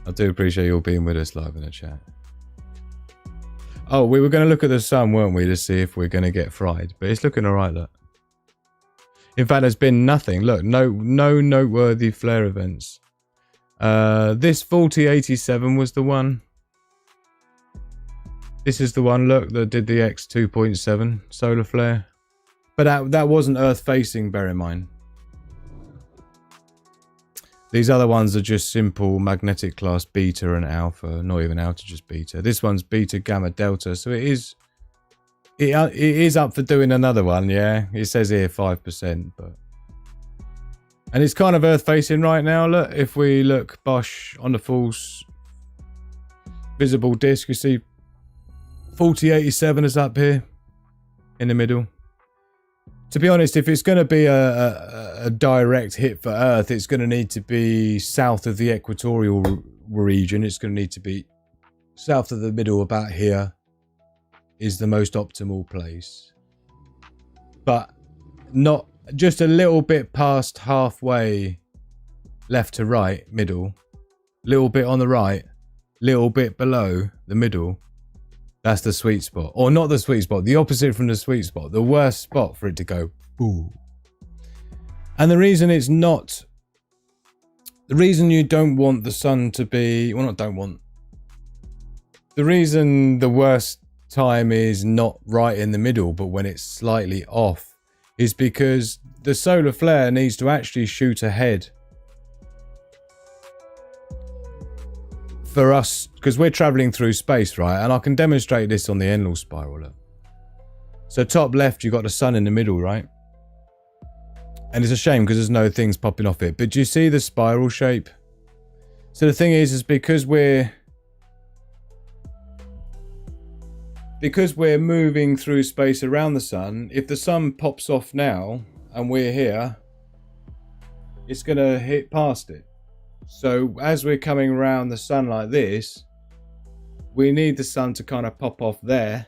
I do appreciate you all being with us live in the chat. Oh, we were going to look at the sun, weren't we, to see if we're going to get fried. But it's looking alright, look. In fact, there's been nothing. Look, no noteworthy flare events. This 4087 was the one. This is the one, look, that did the X2.7 solar flare. But that wasn't Earth-facing, bear in mind. These other ones are just simple magnetic class beta and alpha, not even alpha, just beta. This one's beta, gamma, delta, so it is up for doing another one, yeah. It says here 5%, but... And it's kind of Earth-facing right now, look. If we look, Bosch, on the full visible disk, you see 4087 is up here, in the middle. To be honest, if it's going to be a direct hit for Earth, it's going to need to be south of the equatorial region. It's going to need to be south of the middle, about here, is the most optimal place. But not just a little bit past halfway left to right, middle. Little bit on the right, little bit below the middle. That's the sweet spot. Or not the sweet spot, the opposite from the sweet spot. The worst spot for it to go, ooh. And the reason it's not... The reason you don't want the sun to be... Well, not don't want. The reason the worst time is not right in the middle, but when it's slightly off, is because the solar flare needs to actually shoot ahead. For us, because we're traveling through space, right? And I can demonstrate this on the Enlil spiral. Look. So top left, you've got the sun in the middle, right? And it's a shame because there's no things popping off it. But do you see the spiral shape? So the thing is because we're moving through space around the sun, if the sun pops off now and we're here, it's going to hit past it. So as we're coming around the sun like this, we need the sun to kind of pop off there,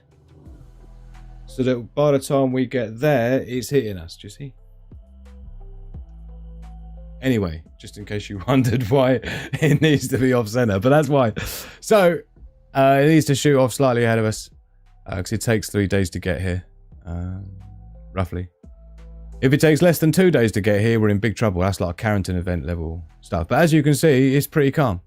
so that by the time we get there, it's hitting us. Do you see? Anyway, just in case you wondered why it needs to be off center, but that's why. So it needs to shoot off slightly ahead of us because it takes 3 days to get here, roughly. If it takes less than 2 days to get here, we're in big trouble. That's like a Carrington event level stuff. But as you can see, it's pretty calm.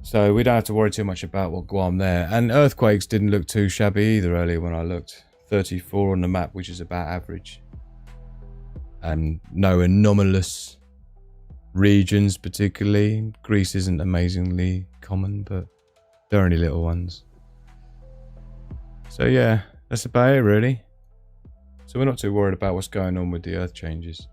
So we don't have to worry too much about what Guam there. And earthquakes didn't look too shabby either earlier when I looked. 34 on the map, which is about average. And no anomalous regions particularly. Greece isn't amazingly common, but they're only little ones. So yeah, that's about it really. So we're not too worried about what's going on with the earth changes.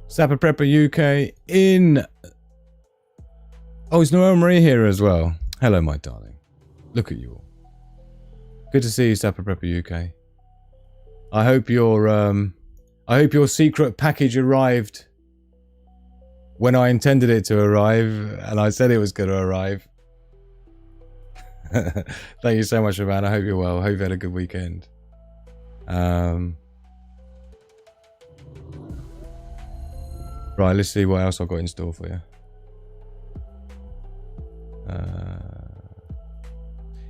Sapper Prepper UK in... Oh, is Noel Marie here as well? Hello, my darling. Look at you all. Good to see you, Sapper Prepper UK. I hope your secret package arrived when I intended it to arrive, and I said it was going to arrive. Thank you so much, man. I hope you're well. I hope you had a good weekend. Right, let's see what else I've got in store for you.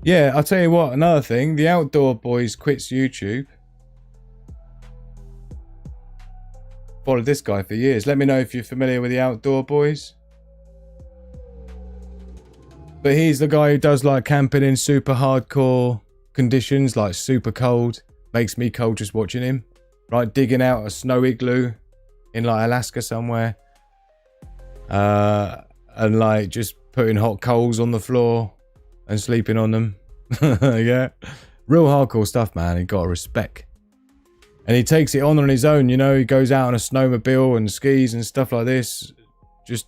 Yeah, I'll tell you what, another thing. The Outdoor Boys quits YouTube. Followed this guy for years. Let me know if you're familiar with the Outdoor Boys. But he's the guy who does like camping in super hardcore conditions, like super cold. Makes me cold just watching him. Right, digging out a snow igloo in like Alaska somewhere. And like just putting hot coals on the floor and sleeping on them. Yeah. Real hardcore stuff, man. He got respect. And he takes it on his own, you know. He goes out on a snowmobile and skis and stuff like this. Just...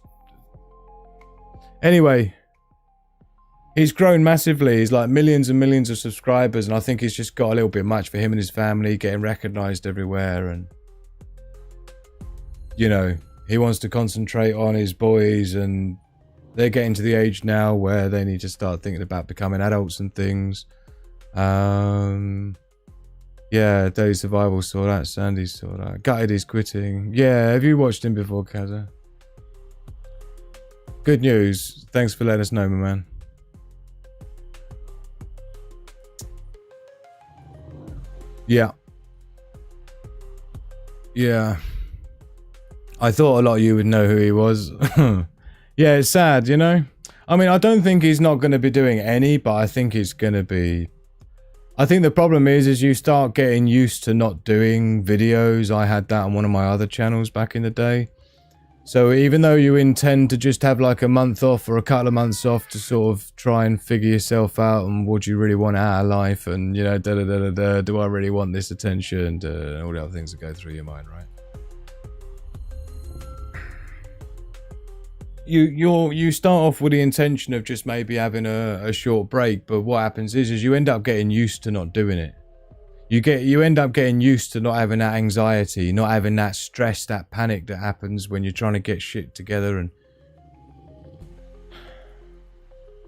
Anyway. He's grown massively. He's like millions and millions of subscribers. And I think he's just got a little bit much for him and his family. Getting recognised everywhere. And... You know, he wants to concentrate on his boys. And they're getting to the age now where they need to start thinking about becoming adults and things. Yeah, Daily Survival saw that. Sandy saw that. Gutted is quitting. Yeah, have you watched him before, Kaza? Good news. Thanks for letting us know, my man. Yeah. Yeah. I thought a lot of you would know who he was. Yeah, it's sad, you know? I mean, I don't think he's not going to be doing any, but I think he's going to be... I think the problem is you start getting used to not doing videos. I had that on one of my other channels back in the day. So even though you intend to just have like a month off or a couple of months off to sort of try and figure yourself out and what do you really want out of life and, you know, do I really want this attention and all the other things that go through your mind, right? You start off with the intention of just maybe having a short break, but what happens is you end up getting used to not doing it. You end up getting used to not having that anxiety, not having that stress, that panic that happens when you're trying to get shit together. And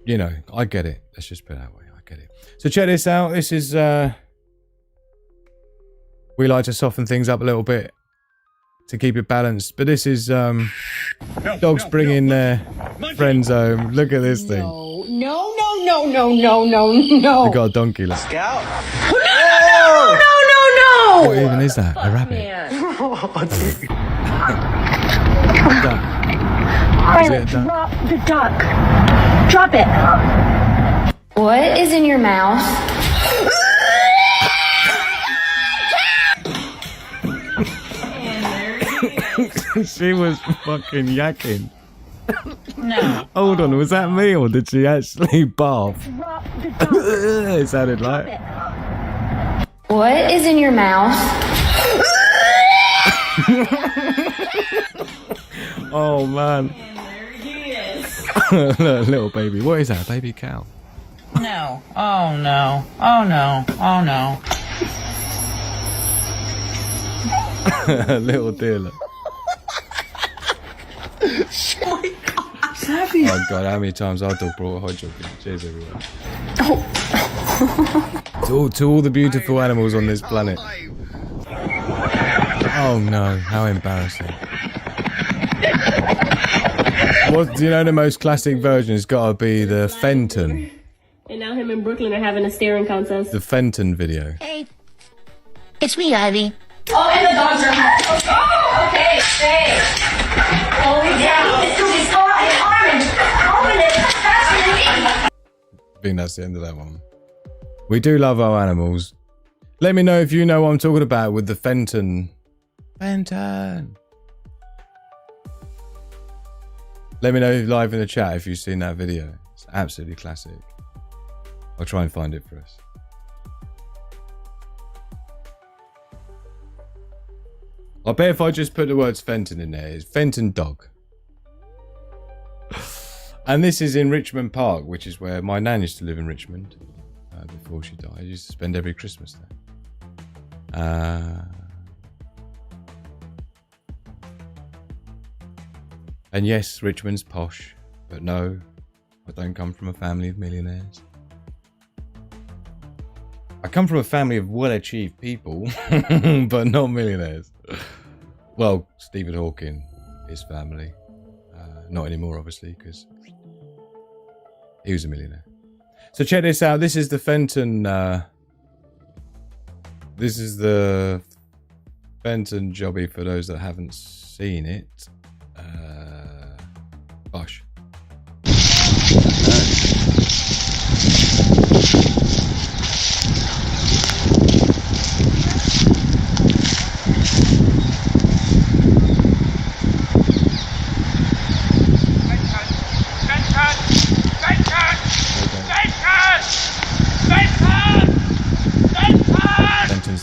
you know, I get it. Let's just put it that way. I get it. So check this out. This is we like to soften things up a little bit to keep it balanced, but this is dogs bringing their friends home. Look at this thing. No. They got a donkey. Look. Scout. No. What even is that? A rabbit? Is it a duck? Drop the duck. Drop it. What is in your mouth? She was fucking yakking. No. Hold on, was that me or did she actually barf? Drop the duck. It sounded like... What is in your mouth? Oh man. And there he is. Look, little baby. What is that? A baby cow? No. Oh no. Oh no. Oh no. Little deer. Look. Oh god, how many times our dog brought a hot chocolate? Cheers everyone. To all the beautiful animals on this planet. Oh no, how embarrassing. What do you know the most classic version has gotta be the Fenton. And now him and Brooklyn are having a staring contest. The Fenton video. Hey, it's me, Ivy. Oh, and the dogs are hot. Oh, okay, stay. Oh, yeah. This dude is orange. Open it faster than me. I think that's the end of that one. We do love our animals. Let me know if you know what I'm talking about with the Fenton. Fenton. Let me know live in the chat if you've seen that video. It's absolutely classic. I'll try and find it for us. I bet if I just put the words Fenton in there, it's Fenton dog. And this is in Richmond Park, which is where my nan used to live in Richmond before she died. I used to spend every Christmas there. And yes, Richmond's posh, but no, I don't come from a family of millionaires. I come from a family of well-achieved people, but not millionaires. Well, Stephen Hawking, his family. Not anymore, obviously, because he was a millionaire. So check this out. This is the Fenton. This is the Fenton jobby for those that haven't seen it. Bosh.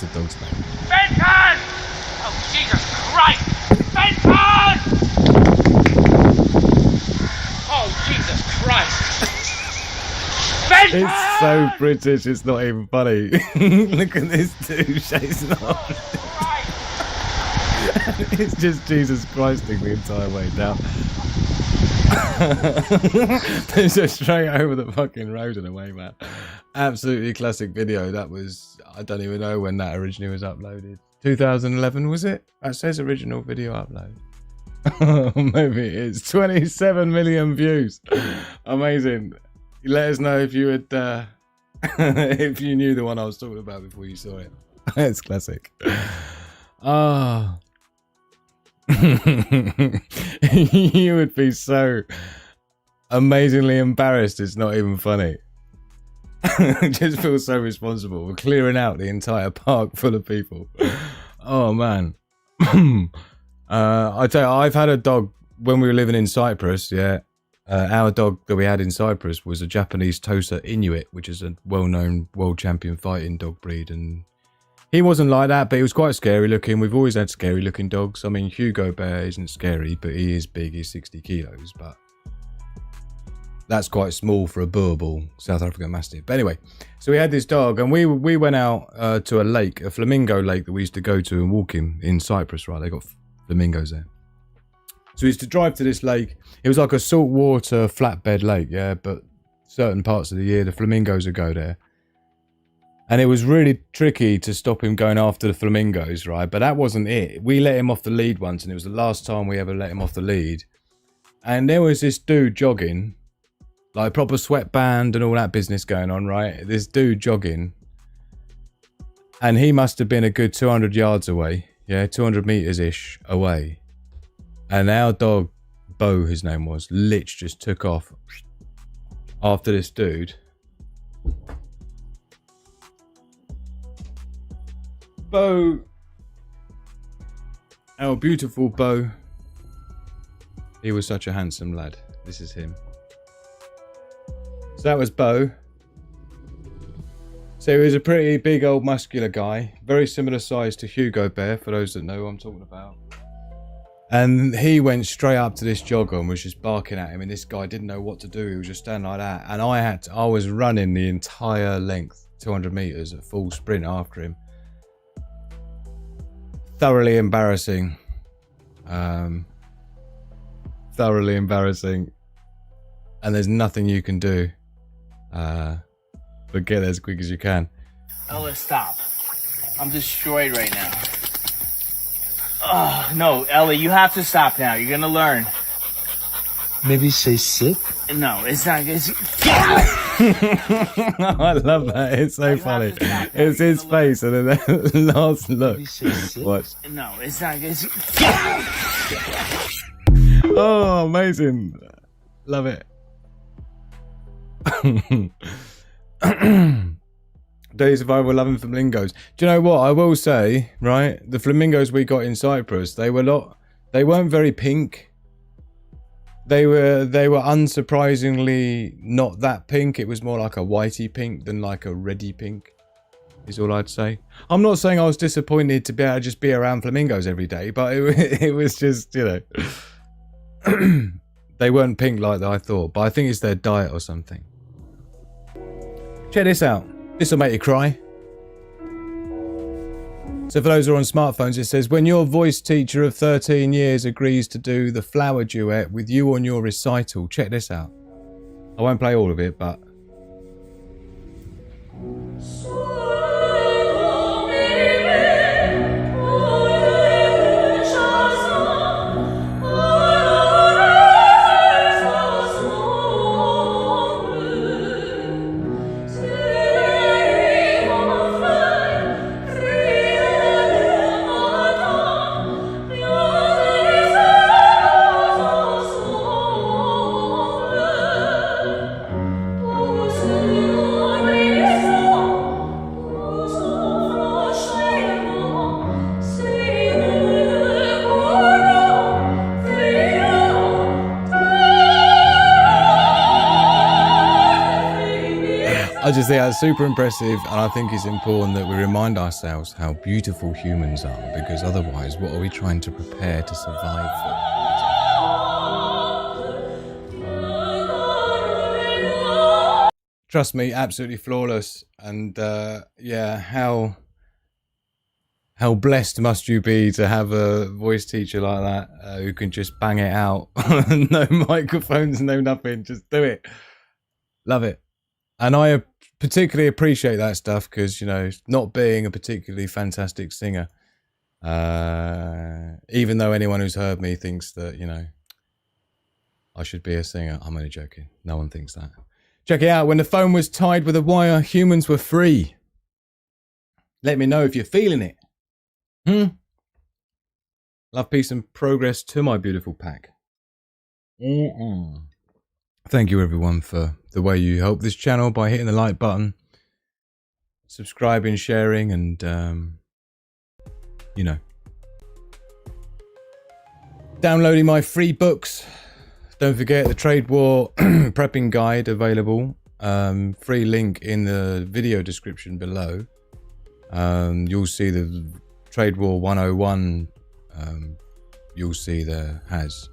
is the dog's name? Benton! Oh, Jesus Christ! Benton! Oh, Jesus Christ! Benton! It's so British, it's not even funny. Look at this dude chasing on. It's just Jesus Christing the entire way down. It's just straight over the fucking road and away, man. Absolutely classic video. That was, I don't even know when that originally was uploaded. 2011 was it? That says original video upload. Maybe it is. 27 million views. Amazing. Let us know if you had if you knew the one I was talking about before you saw it. It's classic. Ah. You would be so amazingly embarrassed, it's not even funny. Just feel so responsible for clearing out the entire park full of people. Oh man. I tell you, I've had a dog when we were living in Cyprus. Yeah, our dog that we had in Cyprus was a Japanese Tosa Inuit, which is a well-known world champion fighting dog breed, and he wasn't like that, but he was quite scary looking. We've always had scary looking dogs. I mean, Hugo Bear isn't scary, but he is big. He's 60 kilos, but that's quite small for a Boerboel South African Mastiff. But anyway, so we had this dog, and we went out to a lake, a flamingo lake that we used to go to and walk in Cyprus, right? They got flamingos there. So we used to drive to this lake. It was like a saltwater flatbed lake, yeah, but certain parts of the year, the flamingos would go there. And it was really tricky to stop him going after the flamingos, right? But that wasn't it. We let him off the lead once, and it was the last time we ever let him off the lead. And there was this dude jogging, like proper sweatband and all that business going on, right? This dude jogging. And he must have been a good 200 yards away. Yeah, 200 meters-ish away. And our dog, Bo, his name was, Lich, just took off after this dude. Bo, our beautiful Bo. He was such a handsome lad. This is him. So that was Bo. So he was a pretty big old muscular guy, very similar size to Hugo Bear, for those that know what I'm talking about. And he went straight up to this jogger and was just barking at him, and this guy didn't know what to do. He was just standing like that, and I was running the entire length, 200 meters at full sprint after him. Thoroughly embarrassing. Thoroughly embarrassing. And there's nothing you can do but get there as quick as you can. Ella, stop. I'm destroyed right now. Oh, no, Ella, you have to stop now. You're gonna learn. Maybe say sit? No, it's not. I love that. It's so funny. It's his face and then the last look. Watch. No, it's not. Oh, amazing. Love it. Days of over loving flamingos. Do you know what I will say, right? The flamingos we got in Cyprus, they weren't very pink. They were unsurprisingly not that pink. It was more like a whitey pink than like a reddy pink, is all I'd say. I'm not saying I was disappointed to be able to just be around flamingos every day, but it was just, you know, they weren't pink like I thought, but I think it's their diet or something. Check this out. This will make you cry. So for those who are on smartphones, it says, when your voice teacher of 13 years agrees to do the flower duet with you on your recital. Check this out. I won't play all of it, but... Honestly, that's super impressive, and I think it's important that we remind ourselves how beautiful humans are, because otherwise, what are we trying to prepare to survive for? Trust me, absolutely flawless. And yeah, how blessed must you be to have a voice teacher like that who can just bang it out. No microphones, no nothing, just do it. Love it. And I particularly appreciate that stuff because, you know, not being a particularly fantastic singer, even though anyone who's heard me thinks that, you know, I should be a singer. I'm only joking. No one thinks that. Check it out. When the phone was tied with a wire, humans were free. Let me know if you're feeling it. Love, peace, and progress to my beautiful pack. Thank you, everyone, for the way you help this channel by hitting the like button, subscribing, sharing, and, you know, downloading my free books. Don't forget the Trade War Prepping Guide available. Free link in the video description below. You'll see the Trade War 101. You'll see there has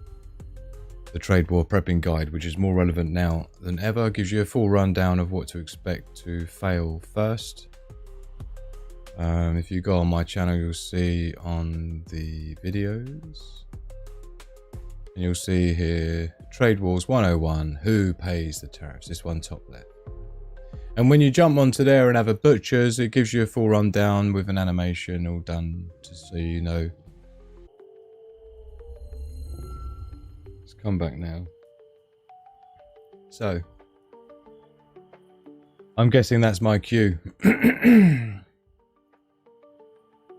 the Trade War Prepping Guide, which is more relevant now than ever. Gives you a full rundown of what to expect to fail first. If you go on my channel, you'll see on the videos. And you'll see here, Trade Wars 101, who pays the tariffs? This one top left. And when you jump onto there and have a butcher's, it gives you a full rundown with an animation all done, just so you know. Let's come back now. So, I'm guessing that's my cue.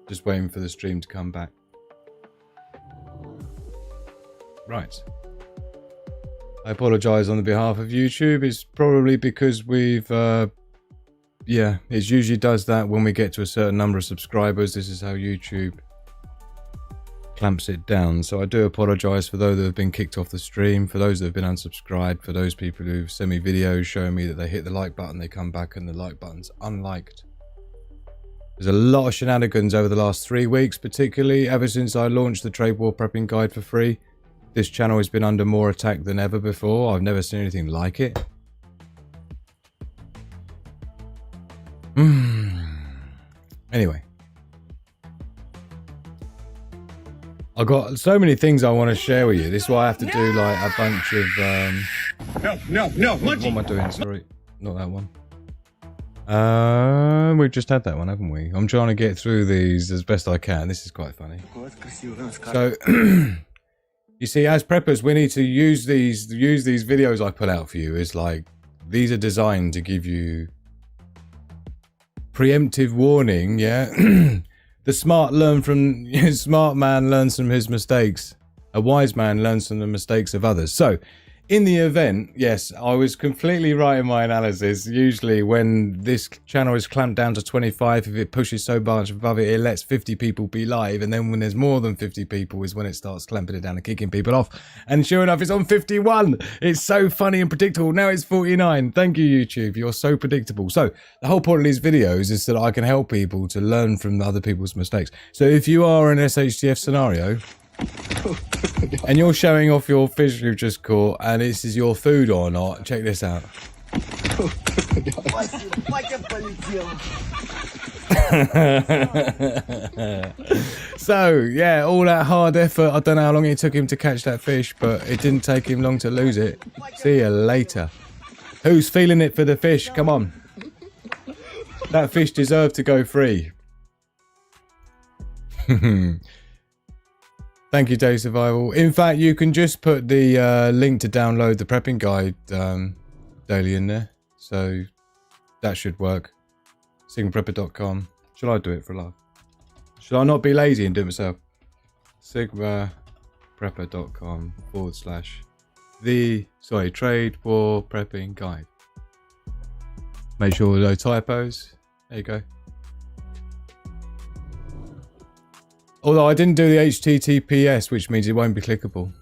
Just waiting for the stream to come back. Right. I apologise on the behalf of YouTube. It's probably because we've, yeah, it usually does that when we get to a certain number of subscribers. This is how YouTube clamps it down. So I do apologise for those that have been kicked off the stream, for those that have been unsubscribed, for those people who send me videos showing me that they hit the like button, they come back and the like button's unliked. There's a lot of shenanigans over the last 3 weeks, particularly ever since I launched the Trade War Prepping Guide for free. This channel has been under more attack than ever before. I've never seen anything like it. Anyway. I've got so many things I want to share with you. This is why I have to do like a bunch of... No, what am I doing? Sorry, not that one. We've just had that one, haven't we? I'm trying to get through these as best I can. This is quite funny. So... You see, as preppers, we need to use these videos I put out for you. Is like, these are designed to give you preemptive warning, yeah? The smart man learns from his mistakes. A wise man learns from the mistakes of others. So, in the event, yes, I was completely right in my analysis. Usually when this channel is clamped down to 25, if it pushes so much above it, it lets 50 people be live. And then when there's more than 50 people is when it starts clamping it down and kicking people off. And sure enough, it's on 51. It's so funny and predictable. Now it's 49. Thank you, YouTube. You're so predictable. So the whole point of these videos is that I can help people to learn from other people's mistakes. So if you are in an SHTF scenario... and you're showing off your fish you've just caught, and this is your food or not, check this out. So, yeah, all that hard effort. I don't know how long it took him to catch that fish, but it didn't take him long to lose it. See you later. Who's feeling it for the fish? Come on. That fish deserved to go free. Thank you, Day Survival. In fact, you can just put the link to download the prepping guide daily in there. So that should work. SigmaPrepper.com. Shall I do it for love? Should I not be lazy and do it myself? SigmaPrepper.com/the Trade War Prepping Guide. Make sure there are no typos. There you go. Although I didn't do the HTTPS, which means it won't be clickable.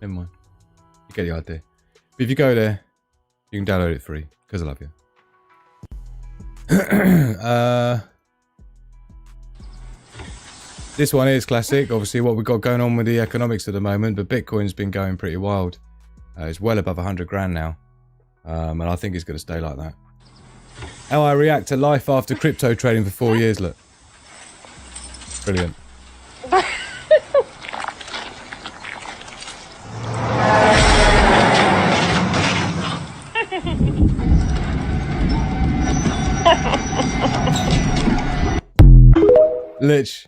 Never mind. You get the idea. But if you go there, you can download it free, because I love you. This one is classic. Obviously, what we've got going on with the economics at the moment, but Bitcoin's been going pretty wild. It's well above 100 grand now, and I think it's going to stay like that. How I react to life after crypto trading for 4 years. Look, brilliant. Lich.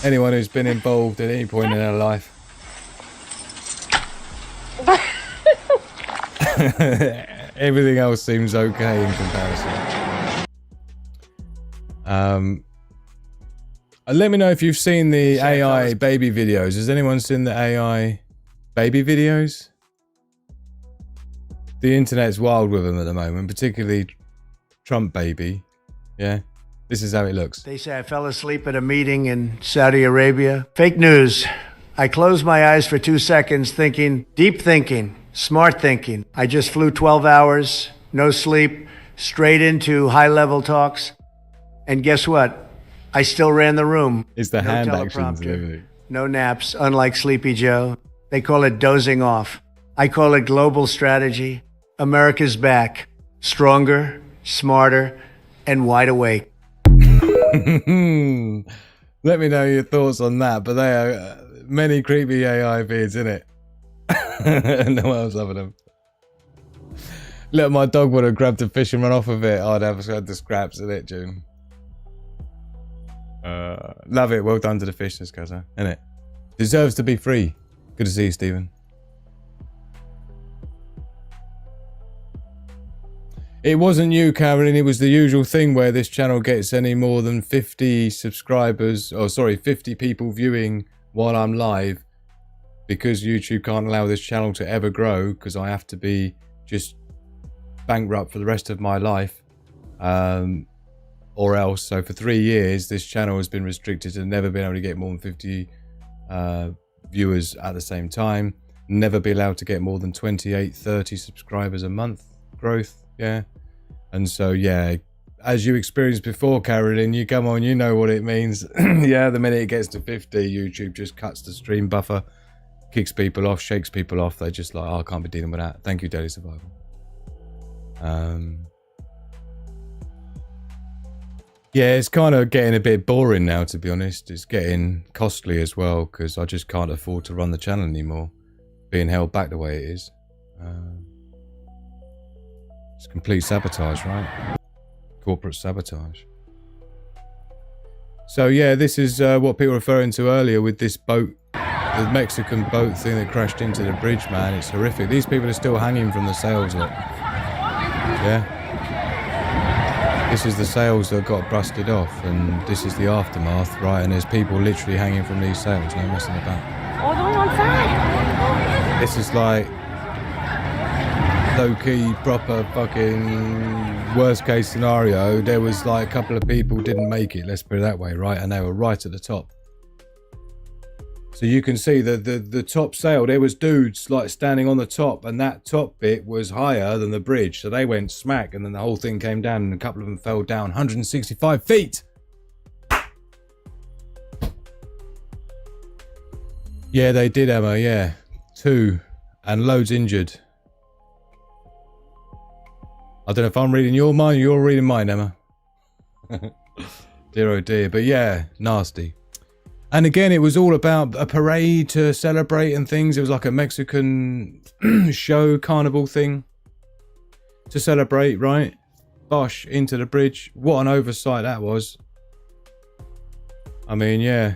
Anyone who's been involved at any point in their life. Everything else seems okay in comparison. Let me know if you've seen the AI baby videos. Has anyone seen the AI baby videos? The internet's wild with them at the moment, particularly Trump baby. Yeah. This is how it looks. They say I fell asleep at a meeting in Saudi Arabia. Fake news. I closed my eyes for 2 seconds thinking, deep thinking, smart thinking. I just flew 12 hours, no sleep, straight into high-level talks. And guess what? I still ran the room. It's the hand actions and everything. No naps, unlike Sleepy Joe. They call it dozing off. I call it global strategy. America's back. Stronger, smarter, and wide awake. Let me know your thoughts on that, but there are many creepy AI vids in it. No one else loving them. Look, my dog would have grabbed a fish and run off of it. I'd have had the scraps in it, June. Love it. Well done to the fish, this guy, innit? Deserves to be free. Good to see you, Stephen. It wasn't you, Caroline. It was the usual thing where this channel gets any more than 50 subscribers, or sorry, 50 people viewing while I'm live, because YouTube can't allow this channel to ever grow, because I have to be just bankrupt for the rest of my life, or else. So for 3 years, this channel has been restricted to never being able to get more than 50 viewers at the same time, never be allowed to get more than 28, 30 subscribers a month growth. Yeah. And so, yeah, as you experienced before, Caroline, you come on, you know what it means. Yeah, the minute it gets to 50, YouTube just cuts the stream buffer, kicks people off, shakes people off. They're just like, oh, I can't be dealing with that. Thank you, Daily Survival. Yeah, it's kind of getting a bit boring now, to be honest. It's getting costly as well, because I just can't afford to run the channel anymore, being held back the way it is. It's complete sabotage, right? Corporate sabotage. So yeah, this is what people were referring to earlier with this boat, the Mexican boat thing that crashed into the bridge, man. It's horrific. These people are still hanging from the sails, look. Yeah. This is the sails that got busted off, and this is the aftermath, right? And there's people literally hanging from these sails, no messing about. All going on side. This is like low-key, proper fucking worst case scenario. There was like a couple of people didn't make it, let's put it that way, right? And they were right at the top. So you can see the top sail, there was dudes like standing on the top, and that top bit was higher than the bridge. So they went smack, and then the whole thing came down, and a couple of them fell down 165 feet. Yeah, they did, Emma, yeah. 2, and loads injured. I don't know if I'm reading your mind or you're reading mine, Emma. Dear oh dear. But yeah, nasty. And again, it was all about a parade to celebrate and things. It was like a Mexican show, carnival thing to celebrate, right? Bosh, into the bridge. What an oversight that was. I mean, yeah.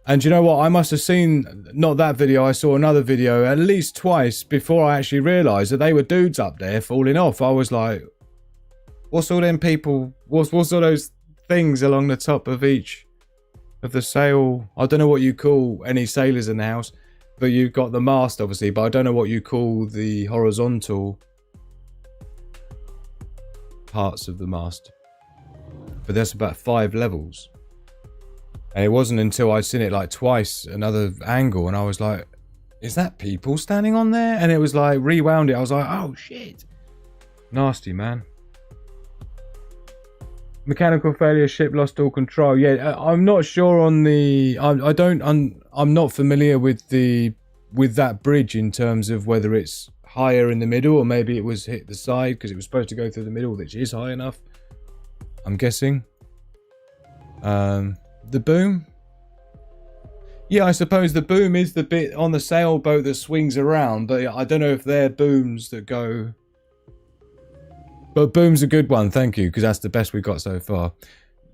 And you know what? I must have seen, not that video, I saw another video at least twice before I actually realised that they were dudes up there falling off. I was like, what's all them people, what's all those things along the top of each of the sail? I don't know what you call any sailors in the house, but you've got the mast obviously, but I don't know what you call the horizontal parts of the mast. But there's about 5 levels. And it wasn't until I'd seen it like twice, another angle, and I was like, is that people standing on there? And it was like, rewound it. I was like, oh shit. Nasty, man. Mechanical failure, ship lost all control. Yeah, I'm not sure on the. I'm not familiar with that bridge in terms of whether it's higher in the middle or maybe it was hit the side because it was supposed to go through the middle, which is high enough. I'm guessing. The boom. Yeah, I suppose the boom is the bit on the sailboat that swings around, but I don't know if they're booms that go. But boom's a good one, thank you, because that's the best we got so far.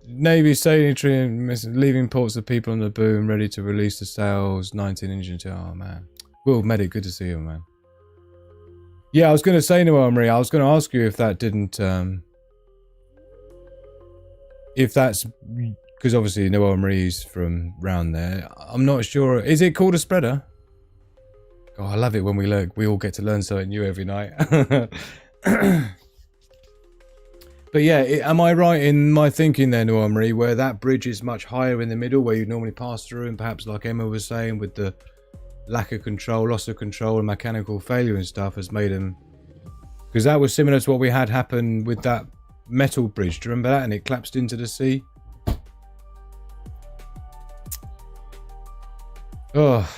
Navy sailing trim, leaving ports of people on the boom, ready to release the sails, 19 engine. Oh, man. Will Medic, good to see you, man. Yeah, I was going to say, Noel Marie, I was going to ask you if that didn't... if that's... Because obviously Noel Marie's from round there. I'm not sure. Is it called a spreader? Oh, I love it when we all get to learn something new every night. But yeah, am I right in my thinking there, Noel Marie, where that bridge is much higher in the middle, where you normally pass through, and perhaps like Emma was saying, with the lack of control, loss of control, and mechanical failure and stuff has made them... Because that was similar to what we had happen with that metal bridge. Do you remember that? And it collapsed into the sea. Oh.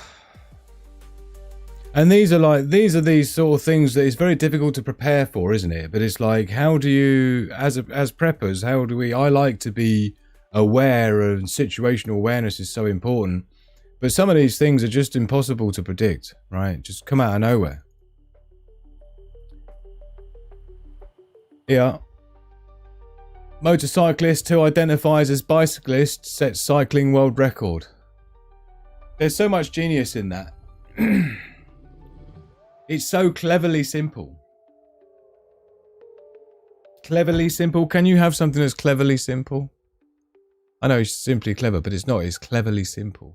And these are these sort of things that it's very difficult to prepare for, isn't it? But it's like, how do you, as preppers, how do we... I like to be aware, and situational awareness is so important. But some of these things are just impossible to predict, right? Just come out of nowhere. Yeah. Motorcyclist who identifies as bicyclist sets cycling world record. There's so much genius in that. It's so cleverly simple. Cleverly simple. Can you have something that's cleverly simple? I know it's simply clever, but it's not. It's cleverly simple.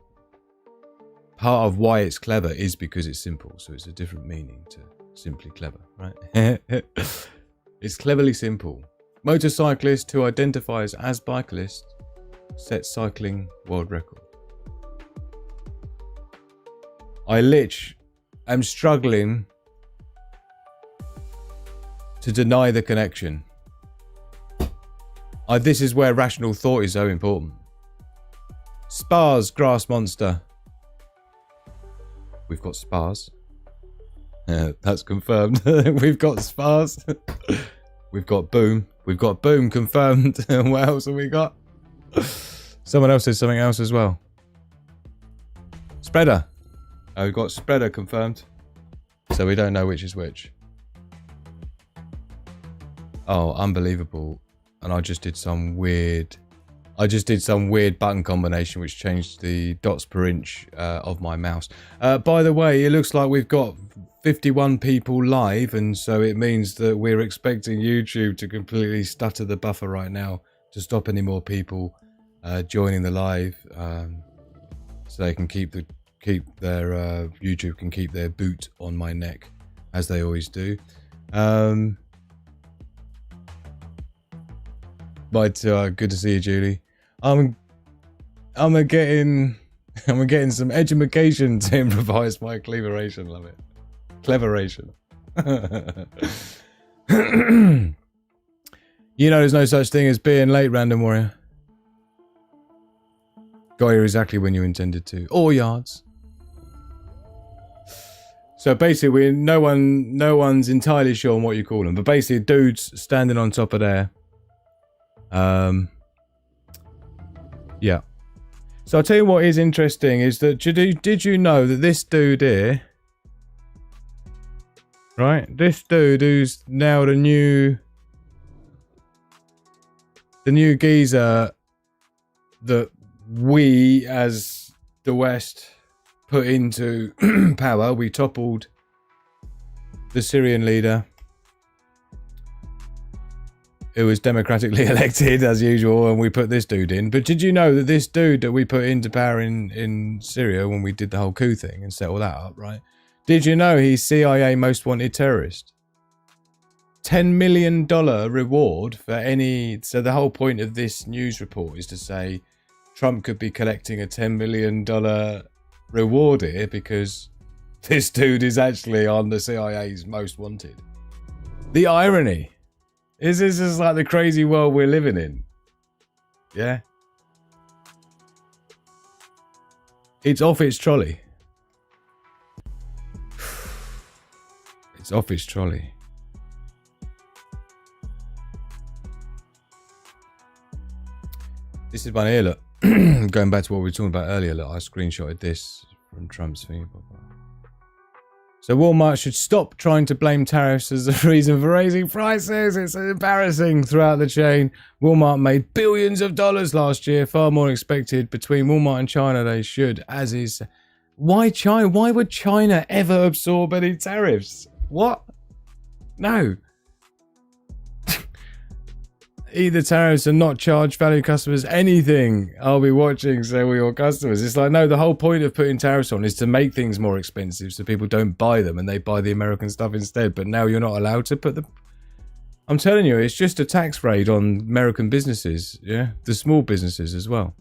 Part of why it's clever is because it's simple. So it's a different meaning to simply clever, right? It's cleverly simple. Motorcyclist who identifies as bicyclist sets cycling world record. I'm struggling to deny the connection. This is where rational thought is so important. Spars, grass monster. We've got spars. That's confirmed. We've got spars. We've got boom. We've got boom confirmed. What else have we got? Someone else said something else as well. Spreader. Oh, we've got spreader confirmed. So we don't know which is which. Oh, unbelievable. And I just did some weird button combination which changed the dots per inch of my mouse. By the way, it looks like we've got 51 people live, and so it means that we're expecting YouTube to completely stutter the buffer right now to stop any more people joining the live, so they can keep their YouTube can keep their boot on my neck, as they always do. But good to see you, Julie. I'm getting some edumacation to improvise my cleveration. Love it, cleveration. You know, there's no such thing as being late, Random Warrior. Got here exactly when you intended to, or yards. So basically, no one's entirely sure on what you call them, but basically, dudes standing on top of there. Yeah. So I'll tell you what is interesting is that did you know that this dude here, right? This dude who's now the new geezer that we as the West put into power. We toppled the Syrian leader, who was democratically elected as usual, and we put this dude in. But did you know that this dude that we put into power in Syria when we did the whole coup thing and set all that up, right? Did you know he's CIA most wanted terrorist? $10 million reward for any... So the whole point of this news report is to say Trump could be collecting a $10 million reward here because this dude is actually on the CIA's most wanted. The irony. This is like the crazy world we're living in. Yeah. It's off its trolley. It's off its trolley. This is one here, look. Going back to what we were talking about earlier, look, I screenshotted this from Trump's thing. So Walmart should stop trying to blame tariffs as the reason for raising prices. It's embarrassing throughout the chain. Walmart made billions of dollars last year, far more expected. Between Walmart and China, they should, as is. Why China? Why would China ever absorb any tariffs? What? No. Either tariffs and not charge value customers anything. I'll be watching, so will your customers. It's like, no, the whole point of putting tariffs on is to make things more expensive so people don't buy them and they buy the American stuff instead. But now you're not allowed to put them. I'm telling you, it's just a tax raid on American businesses. Yeah, the small businesses as well.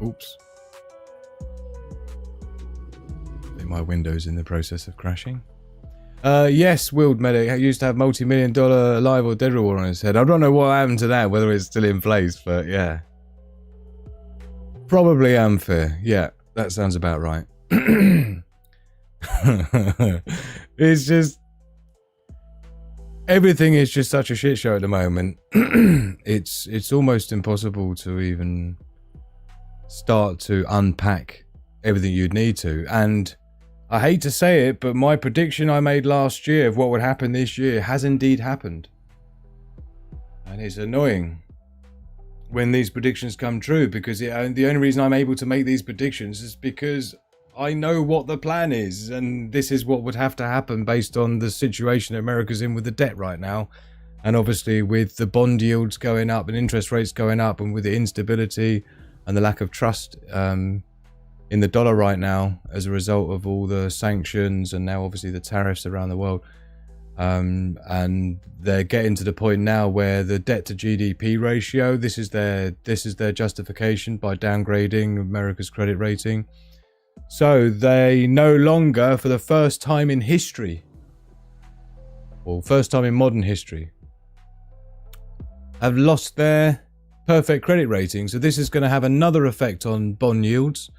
Oops. My Windows in the process of crashing. Yes, Willed Medic used to have multi-million-dollar live or dead reward on his head. I don't know what happened to that, whether it's still in place, but yeah. Probably unfair. Yeah, that sounds about right. It's just... everything is just such a shit show at the moment. It's almost impossible to even start to unpack everything you'd need to. And I hate to say it, but my prediction I made last year of what would happen this year has indeed happened. And it's annoying when these predictions come true, because the only reason I'm able to make these predictions is because I know what the plan is, and this is what would have to happen based on the situation America's in with the debt right now. And obviously with the bond yields going up and interest rates going up, and with the instability and the lack of trust in the dollar right now as a result of all the sanctions and now obviously the tariffs around the world, and they're getting to the point now where the debt to GDP ratio, this is their justification by downgrading America's credit rating. So they no longer, for the first time in history, or first time in modern history, have lost their perfect credit rating. So this is going to have another effect on bond yields,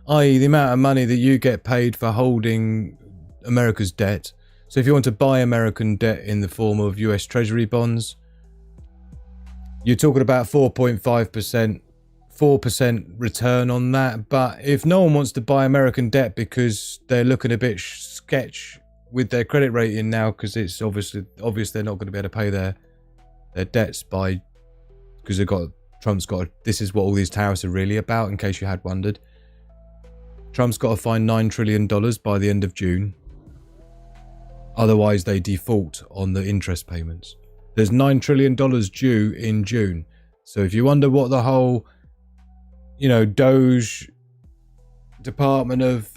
i.e. the amount of money that you get paid for holding America's debt. So if you want to buy American debt in the form of US Treasury bonds, you're talking about 4.5%, 4% return on that. But if no one wants to buy American debt because they're looking a bit sketch with their credit rating now, because it's obvious they're not going to be able to pay their debts by, because Trump's got, this is what all these tariffs are really about, in case you had wondered. Trump's got to find $9 trillion by the end of June. Otherwise, they default on the interest payments. There's $9 trillion due in June. So if you wonder what the whole, Doge Department of,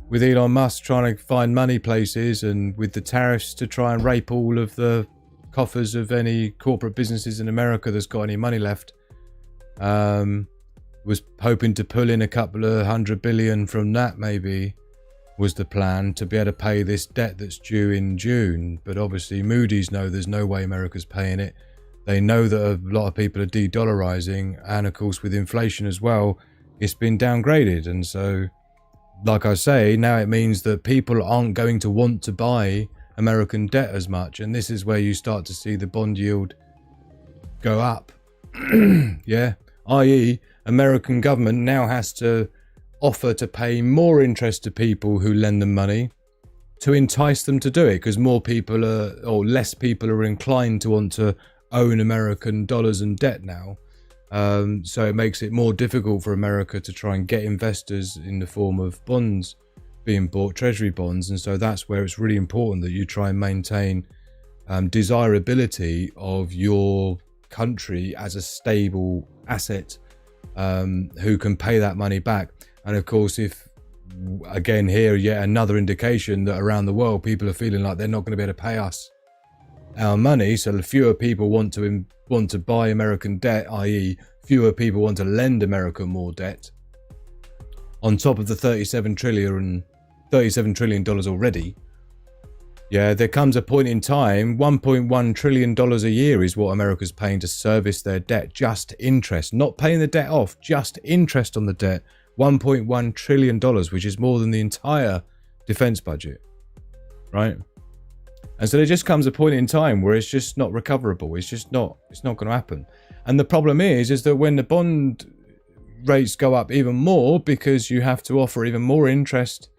with Elon Musk trying to find money places, and with the tariffs to try and rape all of the coffers of any corporate businesses in America that's got any money left, was hoping to pull in a couple of $100 billion from that, maybe, was the plan, to be able to pay this debt that's due in June. But obviously Moody's know there's no way America's paying it. They know that a lot of people are de-dollarizing, and of course with inflation as well, it's been downgraded. And so, like I say, now it means that people aren't going to want to buy American debt as much, and this is where you start to see the bond yield go up. Yeah, i.e. American government now has to offer to pay more interest to people who lend them money to entice them to do it, because more people are, or less people are inclined to want to own American dollars and debt now. So it makes it more difficult for America to try and get investors in the form of bonds being bought, treasury bonds. And so that's where it's really important that you try and maintain desirability of your country as a stable asset, who can pay that money back. And of course, if, again here, yet another indication that around the world people are feeling like they're not going to be able to pay us our money, so the fewer people want to buy American debt, i.e. fewer people want to lend America more debt, on top of the $37 trillion already, yeah, there comes a point in time, $1.1 trillion a year is what America's paying to service their debt, just interest, not paying the debt off, just interest on the debt, $1.1 trillion, which is more than the entire defense budget, right? And so there just comes a point in time where it's just not recoverable. It's not going to happen. And the problem is that when the bond rates go up even more, because you have to offer even more interest,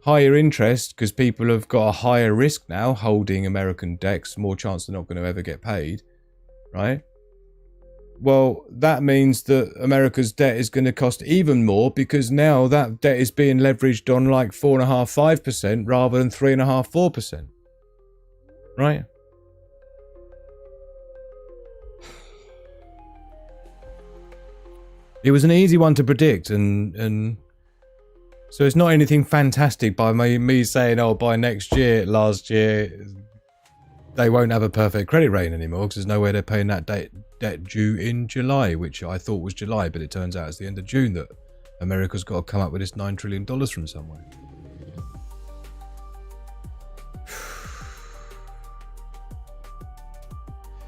higher interest, because people have got a higher risk now holding American debts, more chance they're not going to ever get paid, right? Well, that means that America's debt is going to cost even more, because now that debt is being leveraged on like 4.5%, 5% rather than 3.5%, 4%, right? It was an easy one to predict, and so it's not anything fantastic by me saying, oh, by next year, last year, they won't have a perfect credit rating anymore, because there's no way they're paying that debt due in July, which I thought was July, but it turns out it's the end of June that America's got to come up with this $9 trillion from somewhere.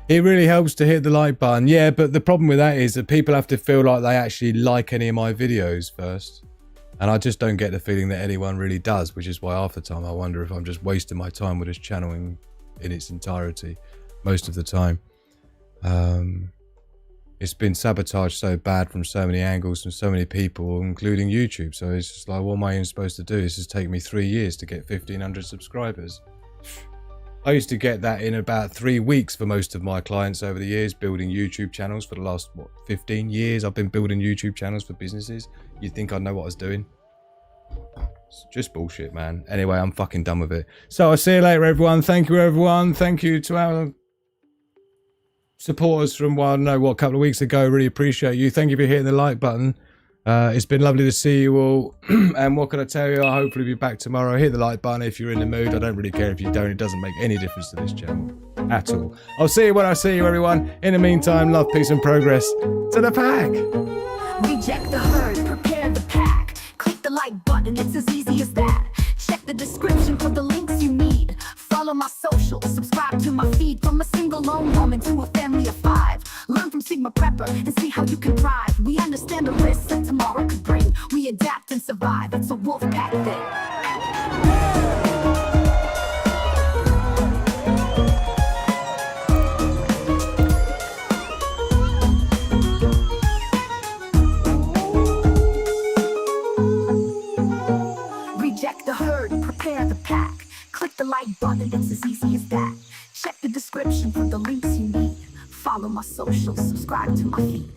It really helps to hit the like button. Yeah, but the problem with that is that people have to feel like they actually like any of my videos first. And I just don't get the feeling that anyone really does, which is why half the time I wonder if I'm just wasting my time with this channel in its entirety most of the time. It's been sabotaged so bad from so many angles, from so many people, including YouTube. So it's just like, what am I even supposed to do? This has taken me 3 years to get 1,500 subscribers. I used to get that in about 3 weeks for most of my clients over the years, building YouTube channels for the last, 15 years. I've been building YouTube channels for businesses. You'd think I'd know what I was doing. It's just bullshit, man. Anyway, I'm fucking done with it. So I'll see you later, everyone. Thank you, everyone. Thank you to our supporters from, well, I don't know what, a couple of weeks ago. Really appreciate you. Thank you for hitting the like button. It's been lovely to see you all. And what can I tell you? I'll hopefully be back tomorrow. Hit the like button if you're in the mood. I don't really care if you don't. It doesn't make any difference to this channel at all. I'll see you when I see you, everyone. In the meantime, love, peace, and progress to the pack. Reject the herd, prepare the pack. Click the like button, it's as easy as that. Check the description for the links you need. Follow my socials, subscribe to my feed. From a single lone woman to a family of 5. Learn from Sigma Prepper and see how you can thrive. We understand the risks that tomorrow could bring. We adapt and survive, it's a wolf pack thing. Reject the herd, prepare the pack. Click the like button, it's as easy as that. Check the description for the links you need. Follow my socials, subscribe to my feed.